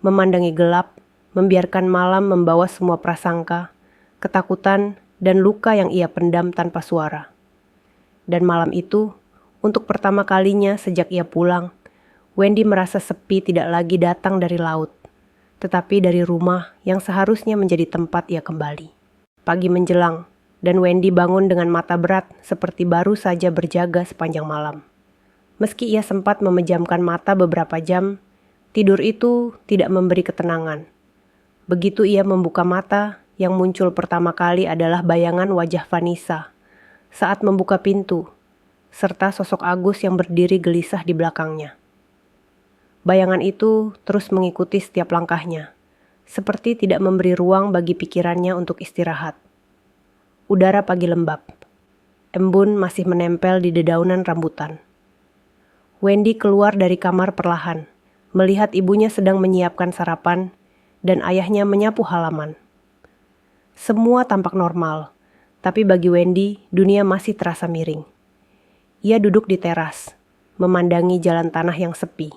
memandangi gelap, membiarkan malam membawa semua prasangka, ketakutan, dan luka yang ia pendam tanpa suara. Dan malam itu, untuk pertama kalinya sejak ia pulang, Wendy merasa sepi tidak lagi datang dari laut, tetapi dari rumah yang seharusnya menjadi tempat ia kembali. Pagi menjelang, dan Wendy bangun dengan mata berat seperti baru saja berjaga sepanjang malam. Meski ia sempat memejamkan mata beberapa jam, tidur itu tidak memberi ketenangan. Begitu ia membuka mata, yang muncul pertama kali adalah bayangan wajah Vanessa saat membuka pintu, serta sosok Agus yang berdiri gelisah di belakangnya. Bayangan itu terus mengikuti setiap langkahnya, seperti tidak memberi ruang bagi pikirannya untuk istirahat. Udara pagi lembab. Embun masih menempel di dedaunan rambutan. Wendy keluar dari kamar perlahan, melihat ibunya sedang menyiapkan sarapan, dan ayahnya menyapu halaman. Semua tampak normal, tapi bagi Wendy, dunia masih terasa miring. Ia duduk di teras, memandangi jalan tanah yang sepi.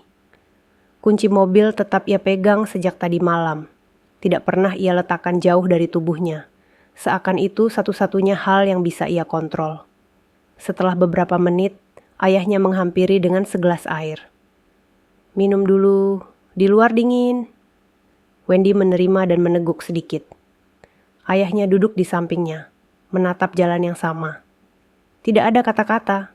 Kunci mobil tetap ia pegang sejak tadi malam. Tidak pernah ia letakkan jauh dari tubuhnya. Seakan itu satu-satunya hal yang bisa ia kontrol. Setelah beberapa menit, ayahnya menghampiri dengan segelas air. "Minum dulu, di luar dingin." Wendy menerima dan meneguk sedikit. Ayahnya duduk di sampingnya, menatap jalan yang sama. Tidak ada kata-kata,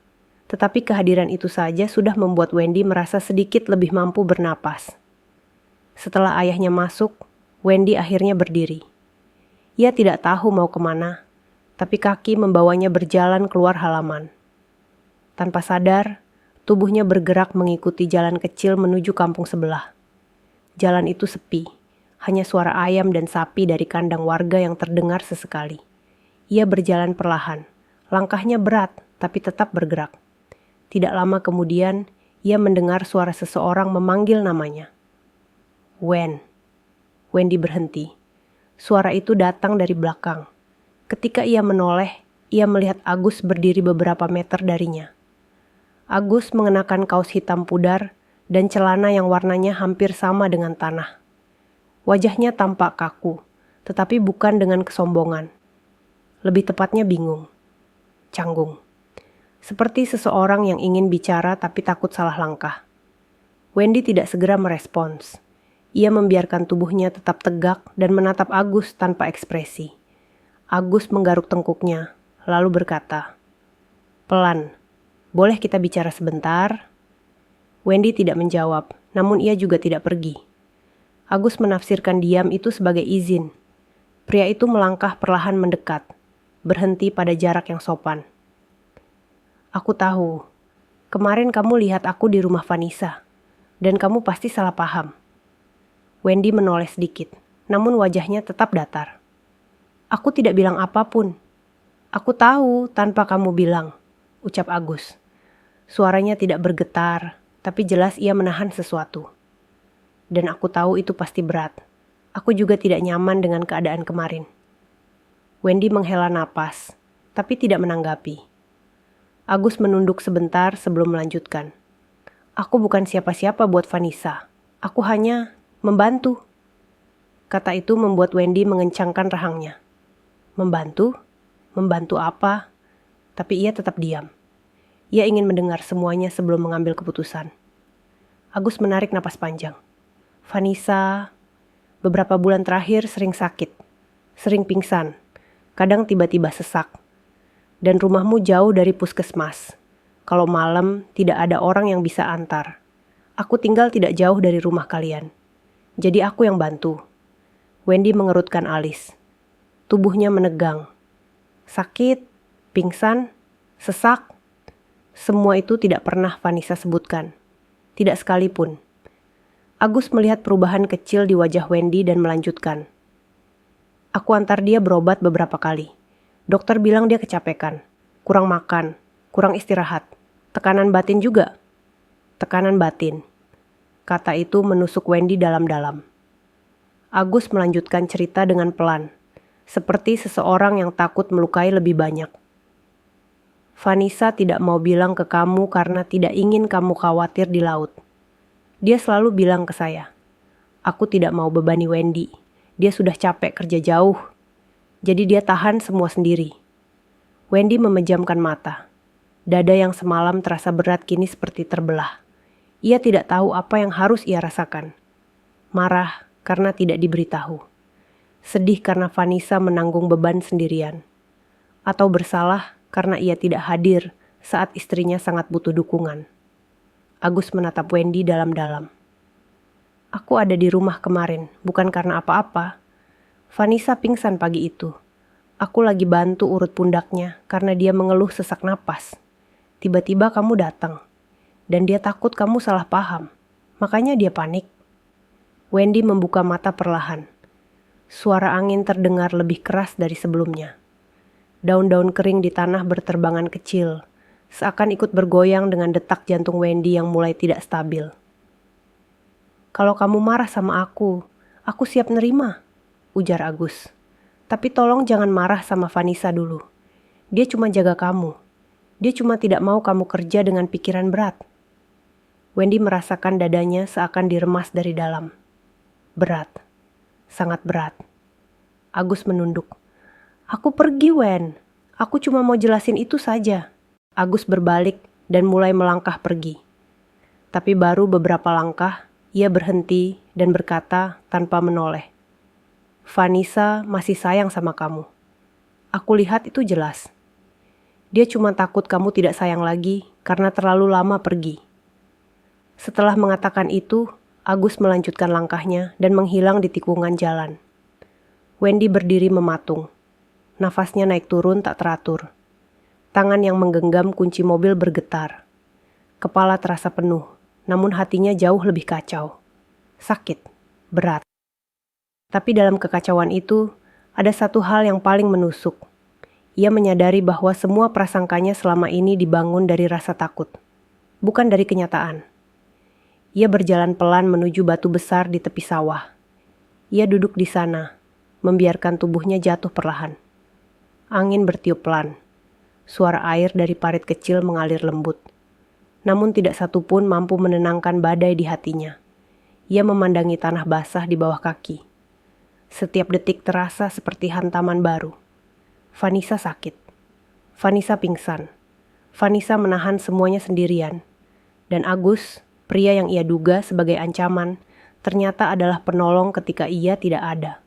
tetapi kehadiran itu saja sudah membuat Wendy merasa sedikit lebih mampu bernapas. Setelah ayahnya masuk, Wendy akhirnya berdiri. Ia tidak tahu mau kemana, tapi kaki membawanya berjalan keluar halaman. Tanpa sadar, tubuhnya bergerak mengikuti jalan kecil menuju kampung sebelah. Jalan itu sepi, hanya suara ayam dan sapi dari kandang warga yang terdengar sesekali. Ia berjalan perlahan, langkahnya berat tapi tetap bergerak. Tidak lama kemudian, ia mendengar suara seseorang memanggil namanya. "Wen." Wendy berhenti. Suara itu datang dari belakang. Ketika ia menoleh, ia melihat Agus berdiri beberapa meter darinya. Agus mengenakan kaos hitam pudar dan celana yang warnanya hampir sama dengan tanah. Wajahnya tampak kaku, tetapi bukan dengan kesombongan. Lebih tepatnya bingung, canggung. Seperti seseorang yang ingin bicara tapi takut salah langkah. Wendy tidak segera merespons. Ia membiarkan tubuhnya tetap tegak dan menatap Agus tanpa ekspresi. Agus menggaruk tengkuknya, lalu berkata, "Pelan, boleh kita bicara sebentar?" Wendy tidak menjawab, namun ia juga tidak pergi. Agus menafsirkan diam itu sebagai izin. Pria itu melangkah perlahan mendekat, berhenti pada jarak yang sopan. "Aku tahu, kemarin kamu lihat aku di rumah Vanessa, dan kamu pasti salah paham." Wendy menoleh sedikit, namun wajahnya tetap datar. "Aku tidak bilang apapun." "Aku tahu tanpa kamu bilang," ucap Agus. Suaranya tidak bergetar, tapi jelas ia menahan sesuatu. "Dan aku tahu itu pasti berat. Aku juga tidak nyaman dengan keadaan kemarin." Wendy menghela napas, tapi tidak menanggapi. Agus menunduk sebentar sebelum melanjutkan. "Aku bukan siapa-siapa buat Vanessa. Aku hanya membantu." Kata itu membuat Wendy mengencangkan rahangnya. Membantu? Membantu apa? Tapi ia tetap diam. Ia ingin mendengar semuanya sebelum mengambil keputusan. Agus menarik napas panjang. "Vanessa, beberapa bulan terakhir sering sakit, sering pingsan, kadang tiba-tiba sesak. Dan rumahmu jauh dari puskesmas. Kalau malam tidak ada orang yang bisa antar. Aku tinggal tidak jauh dari rumah kalian. Jadi aku yang bantu." Wendy mengerutkan alis. Tubuhnya menegang. Sakit, pingsan, sesak. Semua itu tidak pernah Vanessa sebutkan. Tidak sekalipun. Agus melihat perubahan kecil di wajah Wendy dan melanjutkan. "Aku antar dia berobat beberapa kali. Dokter bilang dia kecapekan, kurang makan, kurang istirahat. Tekanan batin juga." "Tekanan batin." Kata itu menusuk Wendy dalam-dalam. Agus melanjutkan cerita dengan pelan, seperti seseorang yang takut melukai lebih banyak. "Vanessa tidak mau bilang ke kamu karena tidak ingin kamu khawatir di laut. Dia selalu bilang ke saya, 'Aku tidak mau bebani Wendy. Dia sudah capek kerja jauh. Jadi dia tahan semua sendiri.'" Wendy memejamkan mata. Dada yang semalam terasa berat kini seperti terbelah. Ia tidak tahu apa yang harus ia rasakan. Marah karena tidak diberitahu. Sedih karena Vanessa menanggung beban sendirian. Atau bersalah karena ia tidak hadir saat istrinya sangat butuh dukungan. Agus menatap Wendy dalam-dalam. "Aku ada di rumah kemarin, bukan karena apa-apa. Vanessa pingsan pagi itu. Aku lagi bantu urut pundaknya karena dia mengeluh sesak napas. Tiba-tiba kamu datang. Dan dia takut kamu salah paham. Makanya dia panik." Wendy membuka mata perlahan. Suara angin terdengar lebih keras dari sebelumnya. Daun-daun kering di tanah berterbangan kecil, seakan ikut bergoyang dengan detak jantung Wendy yang mulai tidak stabil. "Kalau kamu marah sama aku siap nerima," ujar Agus. "Tapi tolong jangan marah sama Vanessa dulu. Dia cuma jaga kamu. Dia cuma tidak mau kamu kerja dengan pikiran berat." Wendy merasakan dadanya seakan diremas dari dalam. Berat. Sangat berat. Agus menunduk. "Aku pergi, Wen. Aku cuma mau jelasin itu saja." Agus berbalik dan mulai melangkah pergi. Tapi baru beberapa langkah, ia berhenti dan berkata tanpa menoleh. Vanessa masih sayang sama kamu. Aku lihat itu jelas. Dia cuma takut kamu tidak sayang lagi karena terlalu lama pergi. Setelah mengatakan itu, Agus melanjutkan langkahnya dan menghilang di tikungan jalan. Wendy berdiri mematung. Nafasnya naik turun tak teratur. Tangan yang menggenggam kunci mobil bergetar. Kepala terasa penuh, namun hatinya jauh lebih kacau. Sakit, berat. Tapi dalam kekacauan itu, ada satu hal yang paling menusuk. Ia menyadari bahwa semua prasangkanya selama ini dibangun dari rasa takut, bukan dari kenyataan. Ia berjalan pelan menuju batu besar di tepi sawah. Ia duduk di sana, membiarkan tubuhnya jatuh perlahan. Angin bertiup pelan. Suara air dari parit kecil mengalir lembut. Namun tidak satu pun mampu menenangkan badai di hatinya. Ia memandangi tanah basah di bawah kaki. Setiap detik terasa seperti hantaman baru. Vanessa sakit. Vanessa pingsan. Vanessa menahan semuanya sendirian. Dan Agus, pria yang ia duga sebagai ancaman, ternyata adalah penolong ketika ia tidak ada.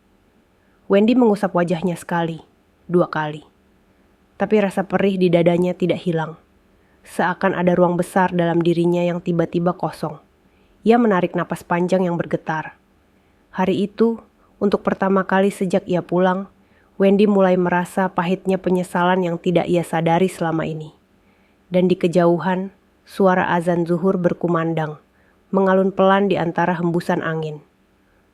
Wendy mengusap wajahnya sekali, 2 kali. Tapi rasa perih di dadanya tidak hilang. Seakan ada ruang besar dalam dirinya yang tiba-tiba kosong. Ia menarik napas panjang yang bergetar. Hari itu, untuk pertama kali sejak ia pulang, Wendy mulai merasa pahitnya penyesalan yang tidak ia sadari selama ini. Dan di kejauhan, suara azan zuhur berkumandang, mengalun pelan di antara hembusan angin.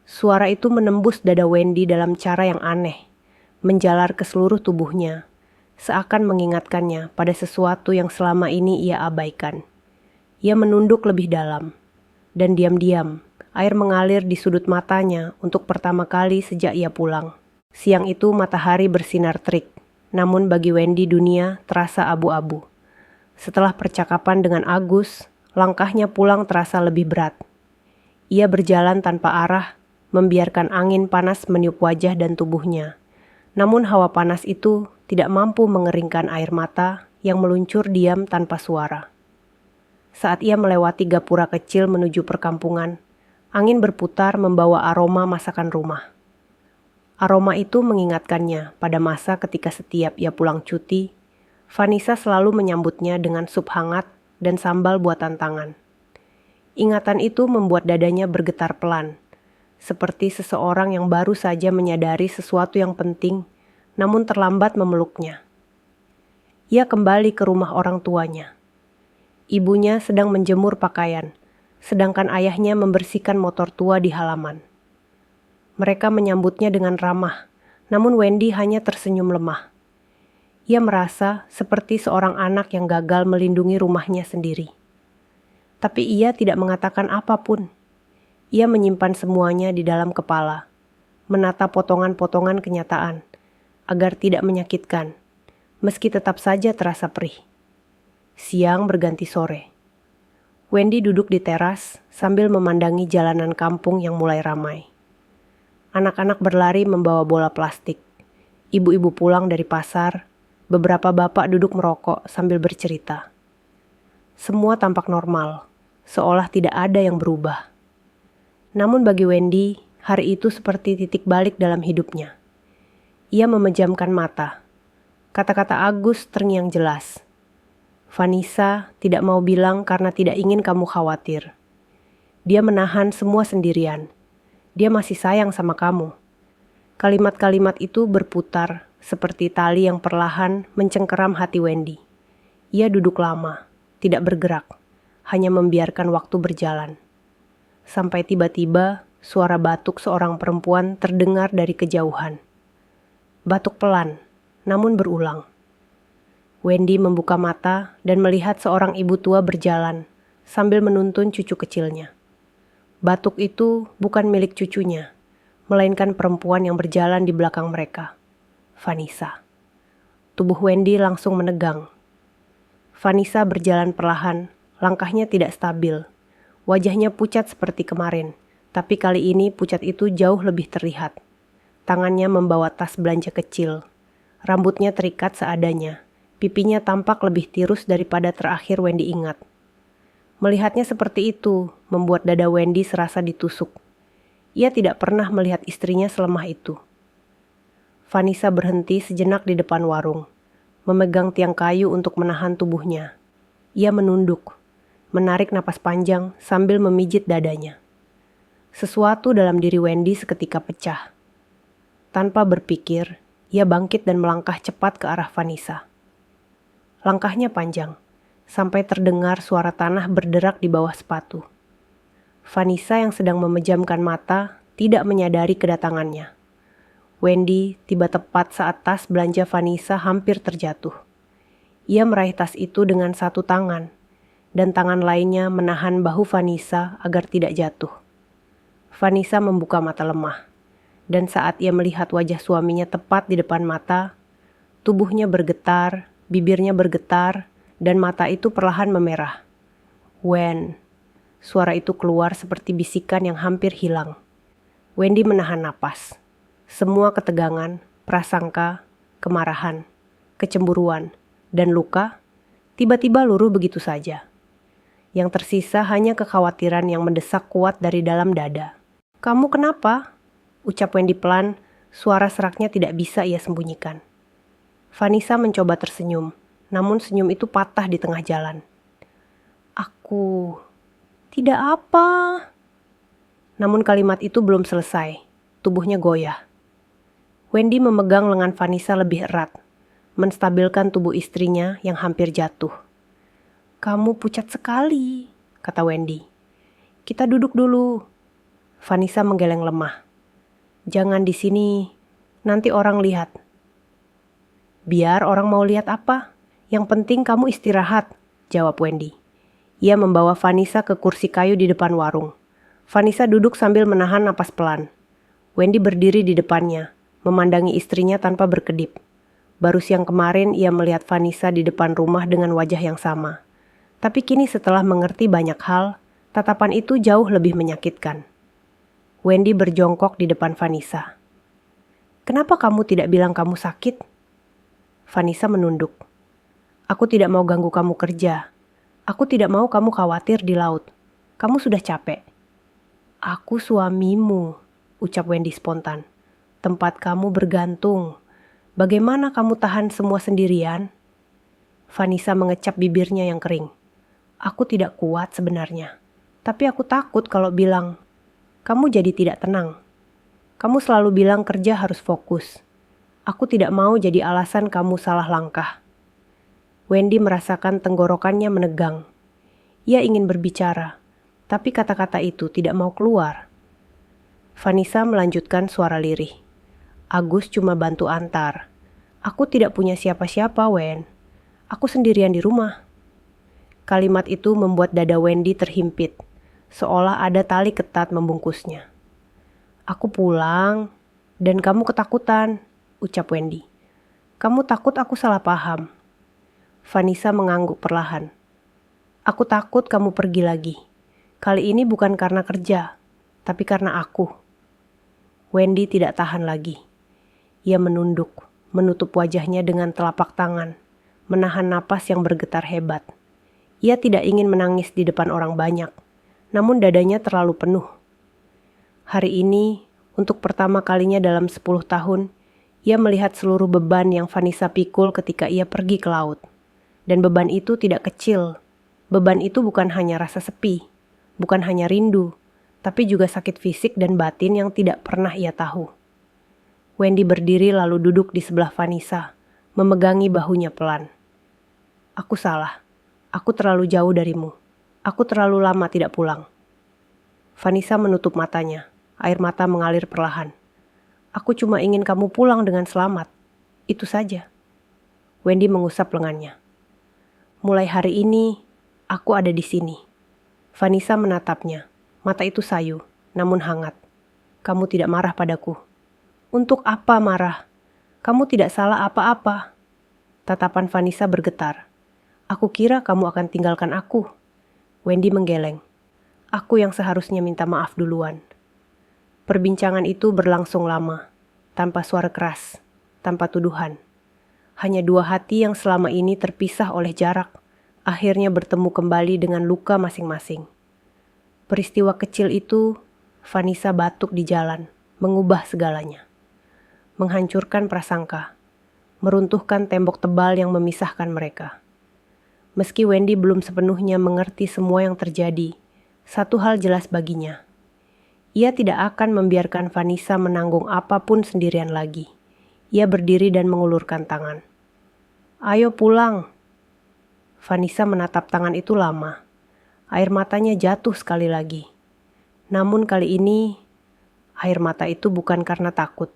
Suara itu menembus dada Wendy dalam cara yang aneh, menjalar ke seluruh tubuhnya, seakan mengingatkannya pada sesuatu yang selama ini ia abaikan. Ia menunduk lebih dalam, dan diam-diam, air mengalir di sudut matanya untuk pertama kali sejak ia pulang. Siang itu matahari bersinar terik, namun bagi Wendy dunia terasa abu-abu. Setelah percakapan dengan Agus, langkahnya pulang terasa lebih berat. Ia berjalan tanpa arah, membiarkan angin panas meniup wajah dan tubuhnya. Namun hawa panas itu tidak mampu mengeringkan air mata yang meluncur diam tanpa suara. Saat ia melewati gapura kecil menuju perkampungan, angin berputar membawa aroma masakan rumah. Aroma itu mengingatkannya pada masa ketika setiap ia pulang cuti, Vanessa selalu menyambutnya dengan sup hangat dan sambal buatan tangan. Ingatan itu membuat dadanya bergetar pelan, seperti seseorang yang baru saja menyadari sesuatu yang penting, namun terlambat memeluknya. Ia kembali ke rumah orang tuanya. Ibunya sedang menjemur pakaian, sedangkan ayahnya membersihkan motor tua di halaman. Mereka menyambutnya dengan ramah, namun Wendy hanya tersenyum lemah. Ia merasa seperti seorang anak yang gagal melindungi rumahnya sendiri. Tapi ia tidak mengatakan apapun. Ia menyimpan semuanya di dalam kepala, menata potongan-potongan kenyataan, agar tidak menyakitkan, meski tetap saja terasa perih. Siang berganti sore. Wendy duduk di teras sambil memandangi jalanan kampung yang mulai ramai. Anak-anak berlari membawa bola plastik. Ibu-ibu pulang dari pasar, beberapa bapak duduk merokok sambil bercerita. Semua tampak normal, seolah tidak ada yang berubah. Namun bagi Wendy, hari itu seperti titik balik dalam hidupnya. Ia memejamkan mata. Kata-kata Agus terngiang jelas. Vanessa tidak mau bilang karena tidak ingin kamu khawatir. Dia menahan semua sendirian. Dia masih sayang sama kamu. Kalimat-kalimat itu berputar seperti tali yang perlahan mencengkeram hati Wendy. Ia duduk lama, tidak bergerak, hanya membiarkan waktu berjalan. Sampai tiba-tiba suara batuk seorang perempuan terdengar dari kejauhan. Batuk pelan, namun berulang. Wendy membuka mata dan melihat seorang ibu tua berjalan sambil menuntun cucu kecilnya. Batuk itu bukan milik cucunya, melainkan perempuan yang berjalan di belakang mereka, Vanessa. Tubuh Wendy langsung menegang. Vanessa berjalan perlahan, langkahnya tidak stabil. Wajahnya pucat seperti kemarin, tapi kali ini pucat itu jauh lebih terlihat. Tangannya membawa tas belanja kecil. Rambutnya terikat seadanya, Pipinya tampak lebih tirus daripada terakhir Wendy ingat. Melihatnya seperti itu membuat dada Wendy serasa ditusuk. Ia tidak pernah melihat istrinya selemah itu. Vanessa berhenti sejenak di depan warung, memegang tiang kayu untuk menahan tubuhnya. Ia menunduk, menarik napas panjang sambil memijit dadanya. Sesuatu dalam diri Wendy seketika pecah. Tanpa berpikir, ia bangkit dan melangkah cepat ke arah Vanessa. Langkahnya panjang, sampai terdengar suara tanah berderak di bawah sepatu. Vanessa yang sedang memejamkan mata tidak menyadari kedatangannya. Wendy tiba tepat saat tas belanja Vanessa hampir terjatuh. Ia meraih tas itu dengan satu tangan, dan tangan lainnya menahan bahu Vanessa agar tidak jatuh. Vanessa membuka mata lemah, dan saat ia melihat wajah suaminya tepat di depan mata, tubuhnya bergetar, bibirnya bergetar, dan mata itu perlahan memerah. "Wen," suara itu keluar seperti bisikan yang hampir hilang. Wendy menahan napas. Semua ketegangan, prasangka, kemarahan, kecemburuan, dan luka tiba-tiba luruh begitu saja. Yang tersisa hanya kekhawatiran yang mendesak kuat dari dalam dada. "Kamu kenapa?" ucap Wendy pelan, suara seraknya tidak bisa ia sembunyikan. Vanessa mencoba tersenyum, namun senyum itu patah di tengah jalan. "Aku tidak apa." Namun kalimat itu belum selesai. Tubuhnya goyah. Wendy memegang lengan Vanessa lebih erat, menstabilkan tubuh istrinya yang hampir jatuh. "Kamu pucat sekali," kata Wendy. "Kita duduk dulu." Vanessa menggeleng lemah. "Jangan di sini, nanti orang lihat." "Biar orang mau lihat apa? Yang penting kamu istirahat," jawab Wendy. Ia membawa Vanessa ke kursi kayu di depan warung. Vanessa duduk sambil menahan napas pelan. Wendy berdiri di depannya, memandangi istrinya tanpa berkedip. Baru siang kemarin ia melihat Vanessa di depan rumah dengan wajah yang sama. Tapi kini setelah mengerti banyak hal, tatapan itu jauh lebih menyakitkan. Wendy berjongkok di depan Vanessa. "Kenapa kamu tidak bilang kamu sakit?" Vanessa menunduk. "Aku tidak mau ganggu kamu kerja. Aku tidak mau kamu khawatir di laut. Kamu sudah capek." "Aku suamimu," ucap Wendy spontan. "Tempat kamu bergantung. Bagaimana kamu tahan semua sendirian?" Vanessa mengecap bibirnya yang kering. "Aku tidak kuat sebenarnya. Tapi aku takut kalau bilang. Kamu jadi tidak tenang. Kamu selalu bilang kerja harus fokus. Aku tidak mau jadi alasan kamu salah langkah." Wendy merasakan tenggorokannya menegang. Ia ingin berbicara, tapi kata-kata itu tidak mau keluar. Vanessa melanjutkan suara lirih. "Agus cuma bantu antar. Aku tidak punya siapa-siapa, Wen. Aku sendirian di rumah." Kalimat itu membuat dada Wendy terhimpit, seolah ada tali ketat membungkusnya. "Aku pulang, dan kamu ketakutan," ucap Wendy. "Kamu takut aku salah paham." Vanessa mengangguk perlahan. "Aku takut kamu pergi lagi. Kali ini bukan karena kerja, tapi karena aku." Wendy tidak tahan lagi. Ia menunduk, menutup wajahnya dengan telapak tangan, menahan napas yang bergetar hebat. Ia tidak ingin menangis di depan orang banyak, namun dadanya terlalu penuh. Hari ini, untuk pertama kalinya dalam 10 tahun, ia melihat seluruh beban yang Vanessa pikul ketika ia pergi ke laut. Dan beban itu tidak kecil. Beban itu bukan hanya rasa sepi, bukan hanya rindu, tapi juga sakit fisik dan batin yang tidak pernah ia tahu. Wendy berdiri lalu duduk di sebelah Vanessa, memegangi bahunya pelan. "Aku salah. Aku terlalu jauh darimu. Aku terlalu lama tidak pulang." Vanessa menutup matanya. Air mata mengalir perlahan. "Aku cuma ingin kamu pulang dengan selamat. Itu saja." Wendy mengusap lengannya. "Mulai hari ini, aku ada di sini." Vanessa menatapnya. Mata itu sayu, namun hangat. "Kamu tidak marah padaku." "Untuk apa marah? Kamu tidak salah apa-apa." Tatapan Vanessa bergetar. "Aku kira kamu akan tinggalkan aku." Wendy menggeleng. "Aku yang seharusnya minta maaf duluan." Perbincangan itu berlangsung lama, tanpa suara keras, tanpa tuduhan. Hanya dua hati yang selama ini terpisah oleh jarak, akhirnya bertemu kembali dengan luka masing-masing. Peristiwa kecil itu, Vanessa batuk di jalan, mengubah segalanya. Menghancurkan prasangka, meruntuhkan tembok tebal yang memisahkan mereka. Meski Wendy belum sepenuhnya mengerti semua yang terjadi, satu hal jelas baginya. Ia tidak akan membiarkan Vanessa menanggung apapun sendirian lagi. Ia berdiri dan mengulurkan tangan. "Ayo pulang." Vanessa menatap tangan itu lama. Air matanya jatuh sekali lagi. Namun kali ini, air mata itu bukan karena takut.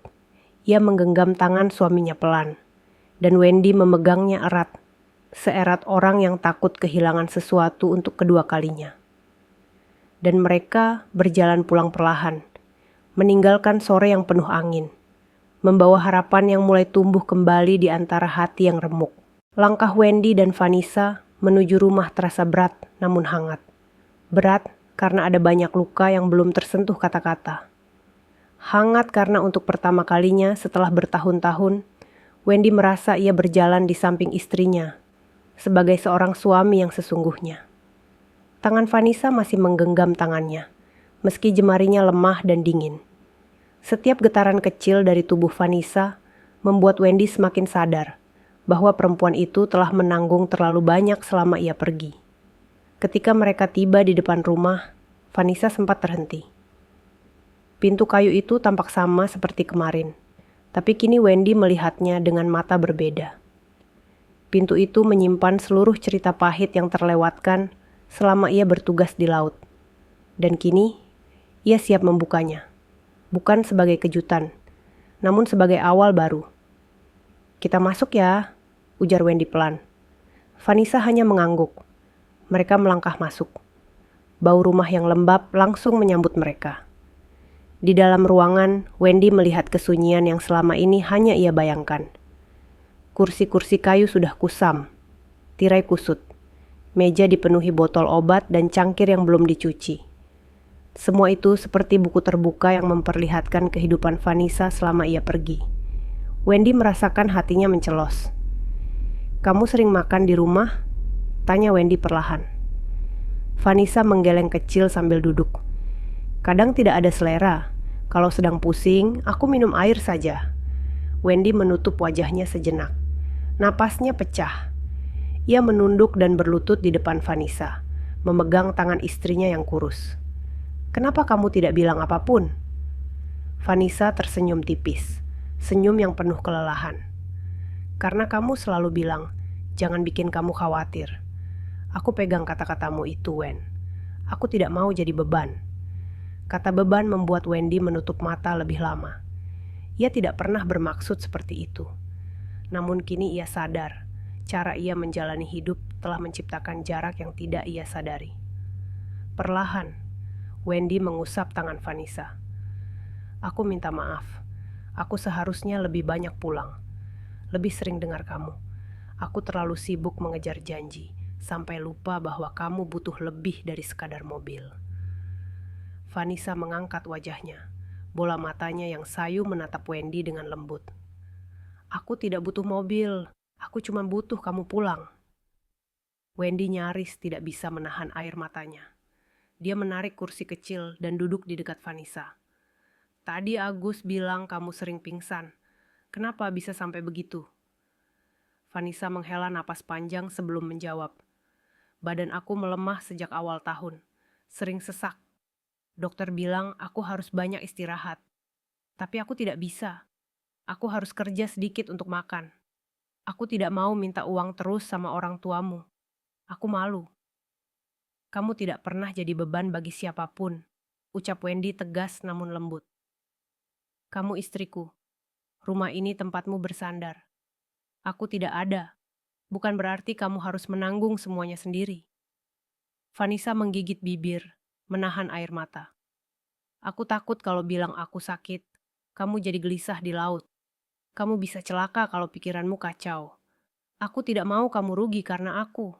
Ia menggenggam tangan suaminya pelan. Dan Wendy memegangnya erat. Seerat orang yang takut kehilangan sesuatu untuk kedua kalinya. Dan mereka berjalan pulang perlahan. Meninggalkan sore yang penuh angin. Membawa harapan yang mulai tumbuh kembali di antara hati yang remuk. Langkah Wendy dan Vanessa menuju rumah terasa berat namun hangat. Berat karena ada banyak luka yang belum tersentuh kata-kata. Hangat karena untuk pertama kalinya setelah bertahun-tahun, Wendy merasa ia berjalan di samping istrinya, sebagai seorang suami yang sesungguhnya. Tangan Vanessa masih menggenggam tangannya, meski jemarinya lemah dan dingin. Setiap getaran kecil dari tubuh Vanessa membuat Wendy semakin sadar bahwa perempuan itu telah menanggung terlalu banyak selama ia pergi. Ketika mereka tiba di depan rumah, Vanessa sempat terhenti. Pintu kayu itu tampak sama seperti kemarin, tapi kini Wendy melihatnya dengan mata berbeda. Pintu itu menyimpan seluruh cerita pahit yang terlewatkan selama ia bertugas di laut. Dan kini, ia siap membukanya. Bukan sebagai kejutan, namun sebagai awal baru. "Kita masuk ya," ujar Wendy pelan. Vanessa hanya mengangguk. Mereka melangkah masuk. Bau rumah yang lembab langsung menyambut mereka. Di dalam ruangan, Wendy melihat kesunyian yang selama ini hanya ia bayangkan. Kursi-kursi kayu sudah kusam, tirai kusut, meja dipenuhi botol obat dan cangkir yang belum dicuci. Semua itu seperti buku terbuka yang memperlihatkan kehidupan Vanessa selama ia pergi. Wendy merasakan hatinya mencelos. "Kamu sering makan di rumah?" tanya Wendy perlahan. Vanessa menggeleng kecil sambil duduk. "Kadang tidak ada selera. Kalau sedang pusing, aku minum air saja." Wendy menutup wajahnya sejenak. Napasnya pecah. Ia menunduk dan berlutut di depan Vanessa, memegang tangan istrinya yang kurus. "Kenapa kamu tidak bilang apapun?" Vanessa tersenyum tipis, senyum yang penuh kelelahan. "Karena kamu selalu bilang, jangan bikin kamu khawatir. Aku pegang kata-katamu itu, Wen. Aku tidak mau jadi beban." Kata beban membuat Wendy menutup mata lebih lama. Ia tidak pernah bermaksud seperti itu. Namun kini ia sadar, cara ia menjalani hidup telah menciptakan jarak yang tidak ia sadari. Perlahan, Wendy mengusap tangan Vanessa. "Aku minta maaf. Aku seharusnya lebih banyak pulang. Lebih sering dengar kamu. Aku terlalu sibuk mengejar janji, sampai lupa bahwa kamu butuh lebih dari sekadar mobil." Vanessa mengangkat wajahnya. Bola matanya yang sayu menatap Wendy dengan lembut. "Aku tidak butuh mobil. Aku cuma butuh kamu pulang." Wendy nyaris tidak bisa menahan air matanya. Dia menarik kursi kecil dan duduk di dekat Vanessa. "Tadi Agus bilang kamu sering pingsan. Kenapa bisa sampai begitu?" Vanessa menghela napas panjang sebelum menjawab. "Badan aku melemah sejak awal tahun. Sering sesak. Dokter bilang aku harus banyak istirahat. Tapi aku tidak bisa. Aku harus kerja sedikit untuk makan. Aku tidak mau minta uang terus sama orang tuamu. Aku malu." "Kamu tidak pernah jadi beban bagi siapapun," ucap Wendy tegas namun lembut. "Kamu istriku. Rumah ini tempatmu bersandar. Aku tidak ada. Bukan berarti kamu harus menanggung semuanya sendiri." Vanessa menggigit bibir, menahan air mata. "Aku takut kalau bilang aku sakit, kamu jadi gelisah di laut. Kamu bisa celaka kalau pikiranmu kacau. Aku tidak mau kamu rugi karena aku."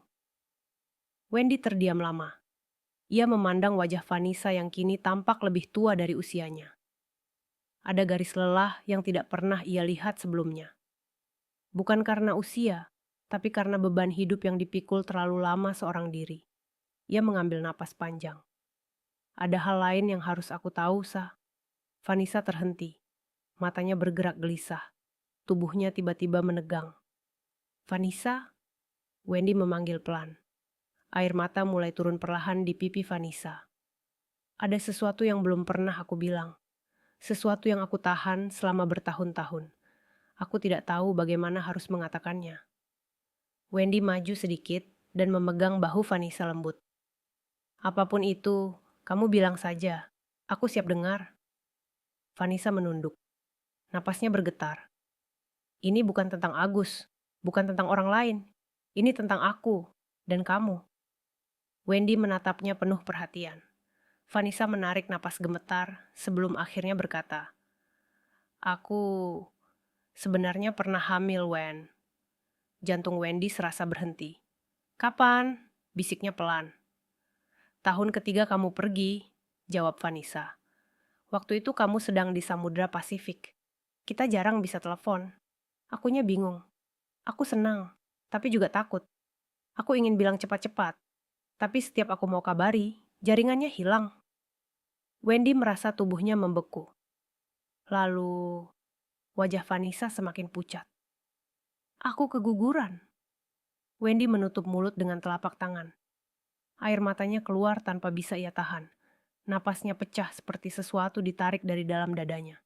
Wendy terdiam lama. Ia memandang wajah Vanessa yang kini tampak lebih tua dari usianya. Ada garis lelah yang tidak pernah ia lihat sebelumnya. Bukan karena usia, tapi karena beban hidup yang dipikul terlalu lama seorang diri. Ia mengambil napas panjang. Ada hal lain yang harus aku tahu, Sa. Vanessa terhenti. Matanya bergerak gelisah. Tubuhnya tiba-tiba menegang. Vanessa? Wendy memanggil pelan. Air mata mulai turun perlahan di pipi Vanessa. Ada sesuatu yang belum pernah aku bilang. Sesuatu yang aku tahan selama bertahun-tahun. Aku tidak tahu bagaimana harus mengatakannya. Wendy maju sedikit dan memegang bahu Vanessa lembut. Apapun itu, kamu bilang saja. Aku siap dengar. Vanessa menunduk. Napasnya bergetar. Ini bukan tentang Agus, bukan tentang orang lain. Ini tentang aku dan kamu. Wendy menatapnya penuh perhatian. Vanessa menarik napas gemetar sebelum akhirnya berkata, Aku sebenarnya pernah hamil, Wen. Jantung Wendy serasa berhenti. Kapan? Bisiknya pelan. Tahun ketiga kamu pergi, jawab Vanessa. Waktu itu kamu sedang di Samudra Pasifik. Kita jarang bisa telepon. Akunya bingung. Aku senang, tapi juga takut. Aku ingin bilang cepat-cepat. Tapi setiap aku mau kabari, jaringannya hilang. Wendy merasa tubuhnya membeku. Lalu, wajah Vanessa semakin pucat. Aku keguguran. Wendy menutup mulut dengan telapak tangan. Air matanya keluar tanpa bisa ia tahan. Napasnya pecah seperti sesuatu ditarik dari dalam dadanya.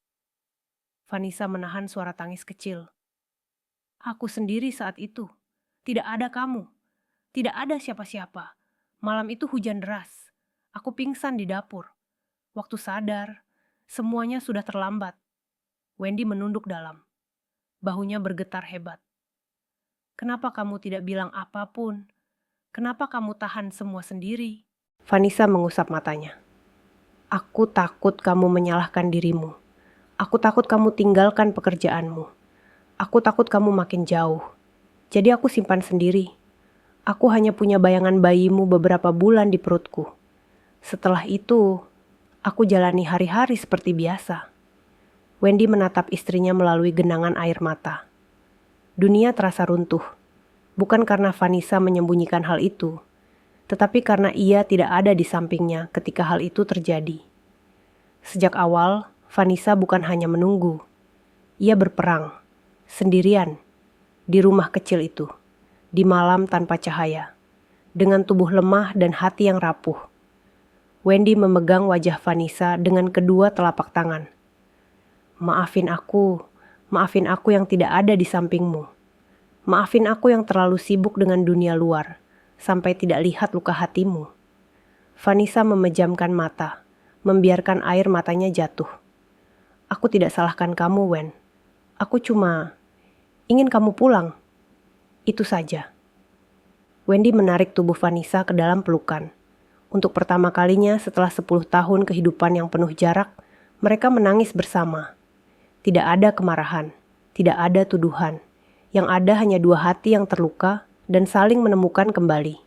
Vanessa menahan suara tangis kecil. Aku sendiri saat itu. Tidak ada kamu. Tidak ada siapa-siapa. Malam itu hujan deras. Aku pingsan di dapur. Waktu sadar, semuanya sudah terlambat. Wendy menunduk dalam. Bahunya bergetar hebat. Kenapa kamu tidak bilang apapun? Kenapa kamu tahan semua sendiri? Vanessa mengusap matanya. Aku takut kamu menyalahkan dirimu. Aku takut kamu tinggalkan pekerjaanmu. Aku takut kamu makin jauh. Jadi aku simpan sendiri. Aku hanya punya bayangan bayimu beberapa bulan di perutku. Setelah itu, aku jalani hari-hari seperti biasa. Wendy menatap istrinya melalui genangan air mata. Dunia terasa runtuh. Bukan karena Vanessa menyembunyikan hal itu, tetapi karena ia tidak ada di sampingnya ketika hal itu terjadi. Sejak awal, Vanessa bukan hanya menunggu. Ia berperang, sendirian, di rumah kecil itu, di malam tanpa cahaya, dengan tubuh lemah dan hati yang rapuh. Wendy memegang wajah Vanessa dengan kedua telapak tangan. Maafin aku yang tidak ada di sampingmu. Maafin aku yang terlalu sibuk dengan dunia luar, sampai tidak lihat luka hatimu. Vanessa memejamkan mata, membiarkan air matanya jatuh. Aku tidak salahkan kamu, Wen. Aku cuma ingin kamu pulang. Itu saja. Wendy menarik tubuh Vanessa ke dalam pelukan. Untuk pertama kalinya setelah 10 tahun kehidupan yang penuh jarak, mereka menangis bersama. Tidak ada kemarahan, tidak ada tuduhan. Yang ada hanya dua hati yang terluka dan saling menemukan kembali.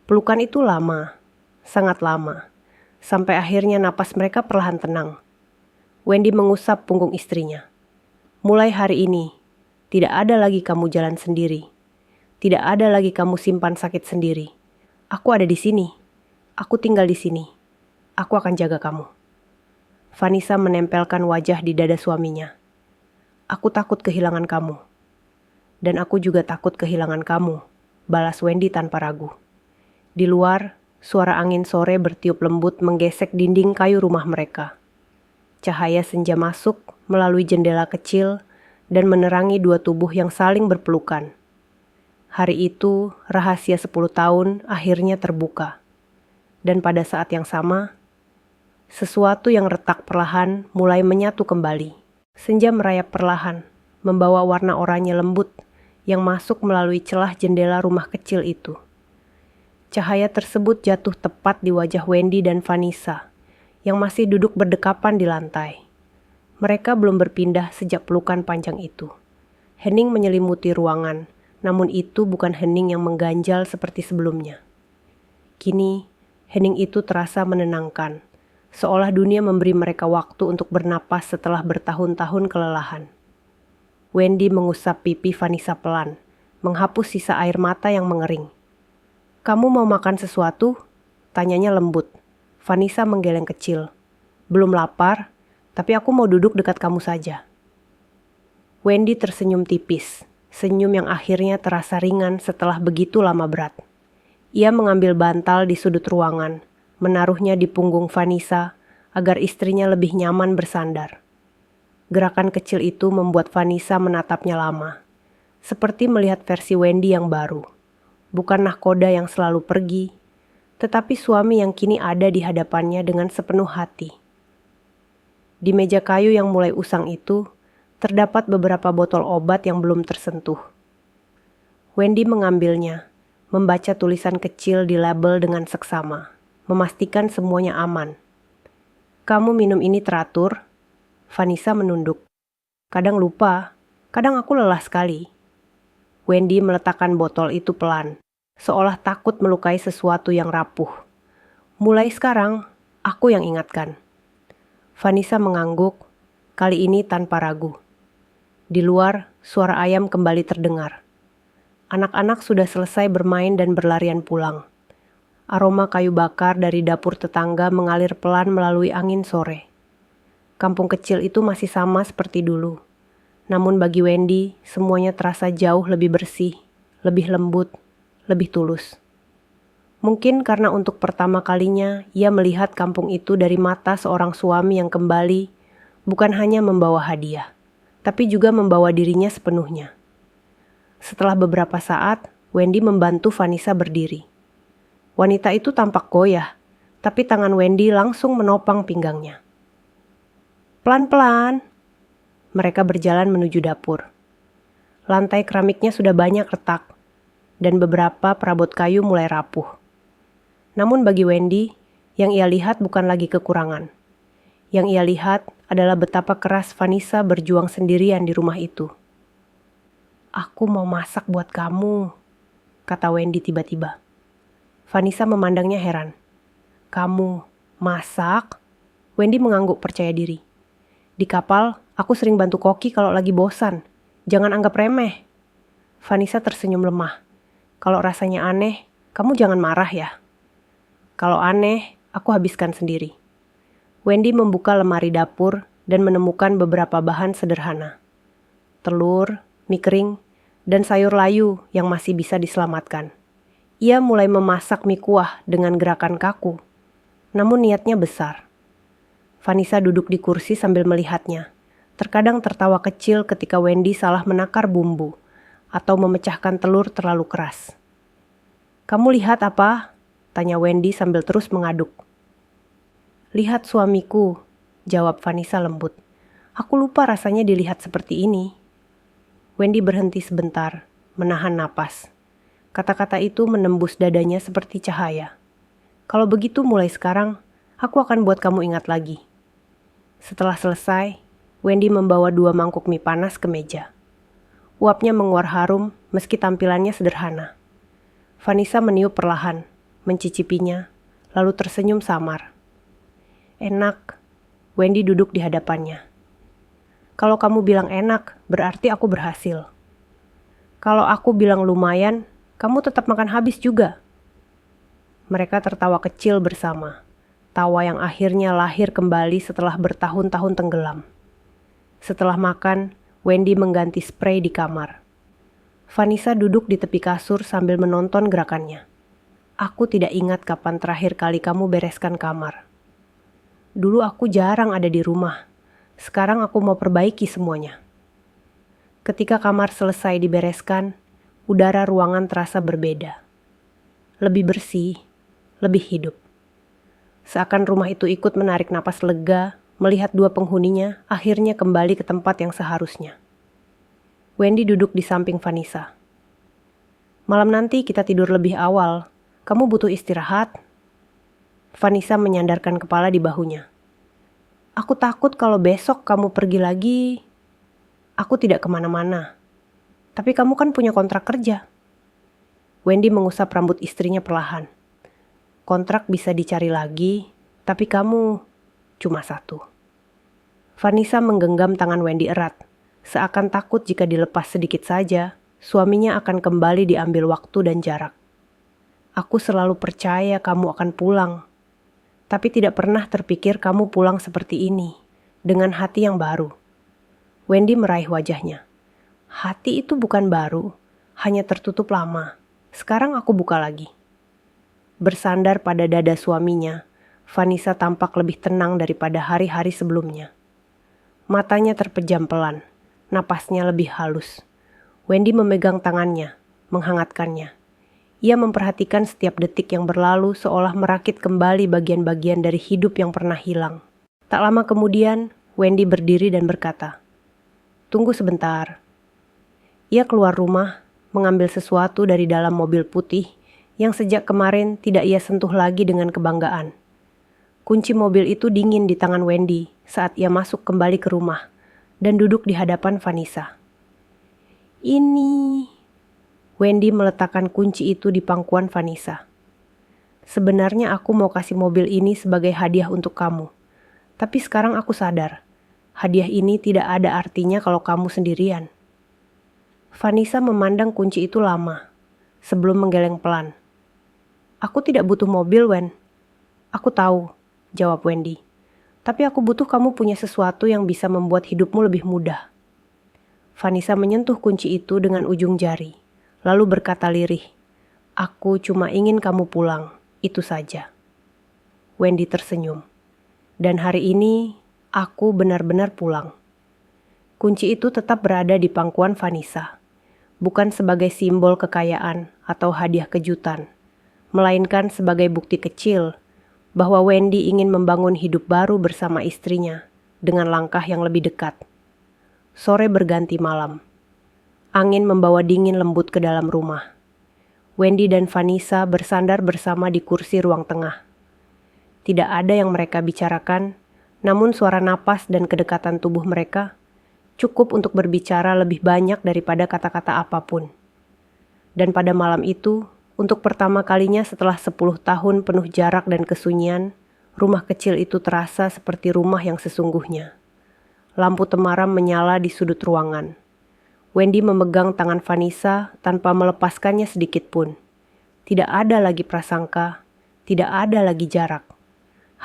Pelukan itu lama, sangat lama, sampai akhirnya napas mereka perlahan tenang. Wendy mengusap punggung istrinya. Mulai hari ini, tidak ada lagi kamu jalan sendiri. Tidak ada lagi kamu simpan sakit sendiri. Aku ada di sini. Aku tinggal di sini. Aku akan jaga kamu. Vanessa menempelkan wajah di dada suaminya. Aku takut kehilangan kamu. Dan aku juga takut kehilangan kamu, balas Wendy tanpa ragu. Di luar, suara angin sore bertiup lembut menggesek dinding kayu rumah mereka. Cahaya senja masuk melalui jendela kecil dan menerangi dua tubuh yang saling berpelukan. Hari itu, rahasia 10 tahun akhirnya terbuka. Dan pada saat yang sama, sesuatu yang retak perlahan mulai menyatu kembali. Senja merayap perlahan, membawa warna oranye lembut yang masuk melalui celah jendela rumah kecil itu. Cahaya tersebut jatuh tepat di wajah Wendy dan Vanessa, yang masih duduk berdekapan di lantai. Mereka belum berpindah sejak pelukan panjang itu. Hening menyelimuti ruangan, namun itu bukan hening yang mengganjal seperti sebelumnya. Kini, hening itu terasa menenangkan, seolah dunia memberi mereka waktu untuk bernapas setelah bertahun-tahun kelelahan. Wendy mengusap pipi Vanessa pelan, menghapus sisa air mata yang mengering. "Kamu mau makan sesuatu?" tanyanya lembut. Vanessa menggeleng kecil. "Belum lapar, tapi aku mau duduk dekat kamu saja." Wendy tersenyum tipis, senyum yang akhirnya terasa ringan setelah begitu lama berat. Ia mengambil bantal di sudut ruangan, menaruhnya di punggung Vanessa agar istrinya lebih nyaman bersandar. Gerakan kecil itu membuat Vanessa menatapnya lama, seperti melihat versi Wendy yang baru. Bukan nahkoda yang selalu pergi, tetapi suami yang kini ada di hadapannya dengan sepenuh hati. Di meja kayu yang mulai usang itu, terdapat beberapa botol obat yang belum tersentuh. Wendy mengambilnya, membaca tulisan kecil di label dengan seksama, memastikan semuanya aman. "Kamu minum ini teratur?" Vanessa menunduk. "Kadang lupa, kadang aku lelah sekali." Wendy meletakkan botol itu pelan, seolah takut melukai sesuatu yang rapuh. "Mulai sekarang, aku yang ingatkan." Vanessa mengangguk, kali ini tanpa ragu. Di luar, suara ayam kembali terdengar. Anak-anak sudah selesai bermain dan berlarian pulang. Aroma kayu bakar dari dapur tetangga mengalir pelan melalui angin sore. Kampung kecil itu masih sama seperti dulu. Namun bagi Wendy, semuanya terasa jauh lebih bersih, lebih lembut, lebih tulus. Mungkin karena untuk pertama kalinya ia melihat kampung itu dari mata seorang suami yang kembali bukan hanya membawa hadiah, tapi juga membawa dirinya sepenuhnya. Setelah beberapa saat, Wendy membantu Vanessa berdiri. Wanita itu tampak goyah, tapi tangan Wendy langsung menopang pinggangnya. "Pelan-pelan." Mereka berjalan menuju dapur. Lantai keramiknya sudah banyak retak, dan beberapa perabot kayu mulai rapuh. Namun bagi Wendy, yang ia lihat bukan lagi kekurangan. Yang ia lihat adalah betapa keras Vanessa berjuang sendirian di rumah itu. "Aku mau masak buat kamu," kata Wendy tiba-tiba. Vanessa memandangnya heran. "Kamu masak?" Wendy mengangguk percaya diri. "Di kapal, aku sering bantu koki kalau lagi bosan. Jangan anggap remeh." Vanessa tersenyum lemah. "Kalau rasanya aneh, kamu jangan marah ya." "Kalau aneh, aku habiskan sendiri." Wendy membuka lemari dapur dan menemukan beberapa bahan sederhana. Telur, mie kering, dan sayur layu yang masih bisa diselamatkan. Ia mulai memasak mie kuah dengan gerakan kaku, namun niatnya besar. Vanessa duduk di kursi sambil melihatnya. Terkadang tertawa kecil ketika Wendy salah menakar bumbu atau memecahkan telur terlalu keras. "Kamu lihat apa?" tanya Wendy sambil terus mengaduk. "Lihat suamiku," jawab Vanessa lembut. "Aku lupa rasanya dilihat seperti ini." Wendy berhenti sebentar, menahan napas. Kata-kata itu menembus dadanya seperti cahaya. "Kalau begitu mulai sekarang, aku akan buat kamu ingat lagi." Setelah selesai, Wendy membawa 2 mangkuk mie panas ke meja. Uapnya menguar harum meski tampilannya sederhana. Vanessa meniup perlahan, mencicipinya, lalu tersenyum samar. "Enak." Wendy duduk di hadapannya. "Kalau kamu bilang enak, berarti aku berhasil. Kalau aku bilang lumayan, kamu tetap makan habis juga." Mereka tertawa kecil bersama. Tawa yang akhirnya lahir kembali setelah bertahun-tahun tenggelam. Setelah makan, Wendy mengganti spray di kamar. Vanessa duduk di tepi kasur sambil menonton gerakannya. "Aku tidak ingat kapan terakhir kali kamu bereskan kamar. Dulu aku jarang ada di rumah. Sekarang aku mau perbaiki semuanya." Ketika kamar selesai dibereskan, udara ruangan terasa berbeda. Lebih bersih, lebih hidup. Seakan rumah itu ikut menarik napas lega, melihat 2 penghuninya akhirnya kembali ke tempat yang seharusnya. Wendy duduk di samping Vanessa. "Malam nanti kita tidur lebih awal. Kamu butuh istirahat?" Vanessa menyandarkan kepala di bahunya. "Aku takut kalau besok kamu pergi lagi." "Aku tidak kemana-mana. Tapi kamu kan punya kontrak kerja." Wendy mengusap rambut istrinya perlahan. "Kontrak bisa dicari lagi, tapi kamu cuma 1." Vanessa menggenggam tangan Wendy erat, Seakan takut jika dilepas sedikit saja, suaminya akan kembali diambil waktu dan jarak. Aku selalu percaya kamu akan pulang, tapi tidak pernah terpikir kamu pulang seperti ini, dengan hati yang baru. Wendy meraih wajahnya. Hati itu bukan baru, hanya tertutup lama. Sekarang aku buka lagi. Bersandar pada dada suaminya, Vanessa tampak lebih tenang daripada hari-hari sebelumnya. Matanya terpejam pelan, napasnya lebih halus. Wendy memegang tangannya, menghangatkannya. Ia memperhatikan setiap detik yang berlalu seolah merakit kembali bagian-bagian dari hidup yang pernah hilang. Tak lama kemudian, Wendy berdiri dan berkata, "Tunggu sebentar." Ia keluar rumah, mengambil sesuatu dari dalam mobil putih yang sejak kemarin tidak ia sentuh lagi dengan kebanggaan. Kunci mobil itu dingin di tangan Wendy saat ia masuk kembali ke rumah dan duduk di hadapan Vanessa. "Ini..." Wendy meletakkan kunci itu di pangkuan Vanessa. "Sebenarnya aku mau kasih mobil ini sebagai hadiah untuk kamu. Tapi sekarang aku sadar, hadiah ini tidak ada artinya kalau kamu sendirian." Vanessa memandang kunci itu lama, sebelum menggeleng pelan. "Aku tidak butuh mobil, Wen." "Aku tahu," jawab Wendy. "Tapi aku butuh kamu punya sesuatu yang bisa membuat hidupmu lebih mudah." Vanessa menyentuh kunci itu dengan ujung jari, lalu berkata lirih, "Aku cuma ingin kamu pulang, itu saja." Wendy tersenyum. "Dan hari ini, aku benar-benar pulang." Kunci itu tetap berada di pangkuan Vanessa, bukan sebagai simbol kekayaan atau hadiah kejutan, melainkan sebagai bukti kecil bahwa Wendy ingin membangun hidup baru bersama istrinya dengan langkah yang lebih dekat. Sore berganti malam. Angin membawa dingin lembut ke dalam rumah. Wendy dan Vanessa bersandar bersama di kursi ruang tengah. Tidak ada yang mereka bicarakan, namun suara napas dan kedekatan tubuh mereka cukup untuk berbicara lebih banyak daripada kata-kata apapun. Dan pada malam itu, untuk pertama kalinya setelah 10 tahun penuh jarak dan kesunyian, rumah kecil itu terasa seperti rumah yang sesungguhnya. Lampu temaram menyala di sudut ruangan. Wendy memegang tangan Vanessa tanpa melepaskannya sedikit pun. Tidak ada lagi prasangka, tidak ada lagi jarak.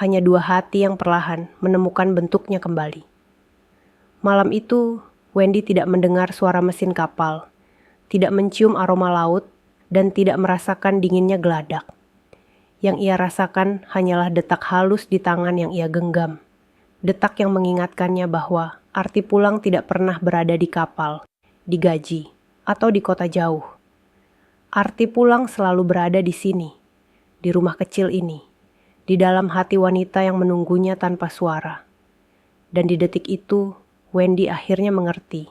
Hanya dua hati yang perlahan menemukan bentuknya kembali. Malam itu, Wendy tidak mendengar suara mesin kapal, tidak mencium aroma laut, dan tidak merasakan dinginnya geladak. Yang ia rasakan hanyalah detak halus di tangan yang ia genggam. Detak yang mengingatkannya bahwa arti pulang tidak pernah berada di kapal, di gaji, atau di kota jauh. Arti pulang selalu berada di sini, di rumah kecil ini, di dalam hati wanita yang menunggunya tanpa suara. Dan di detik itu, Wendy akhirnya mengerti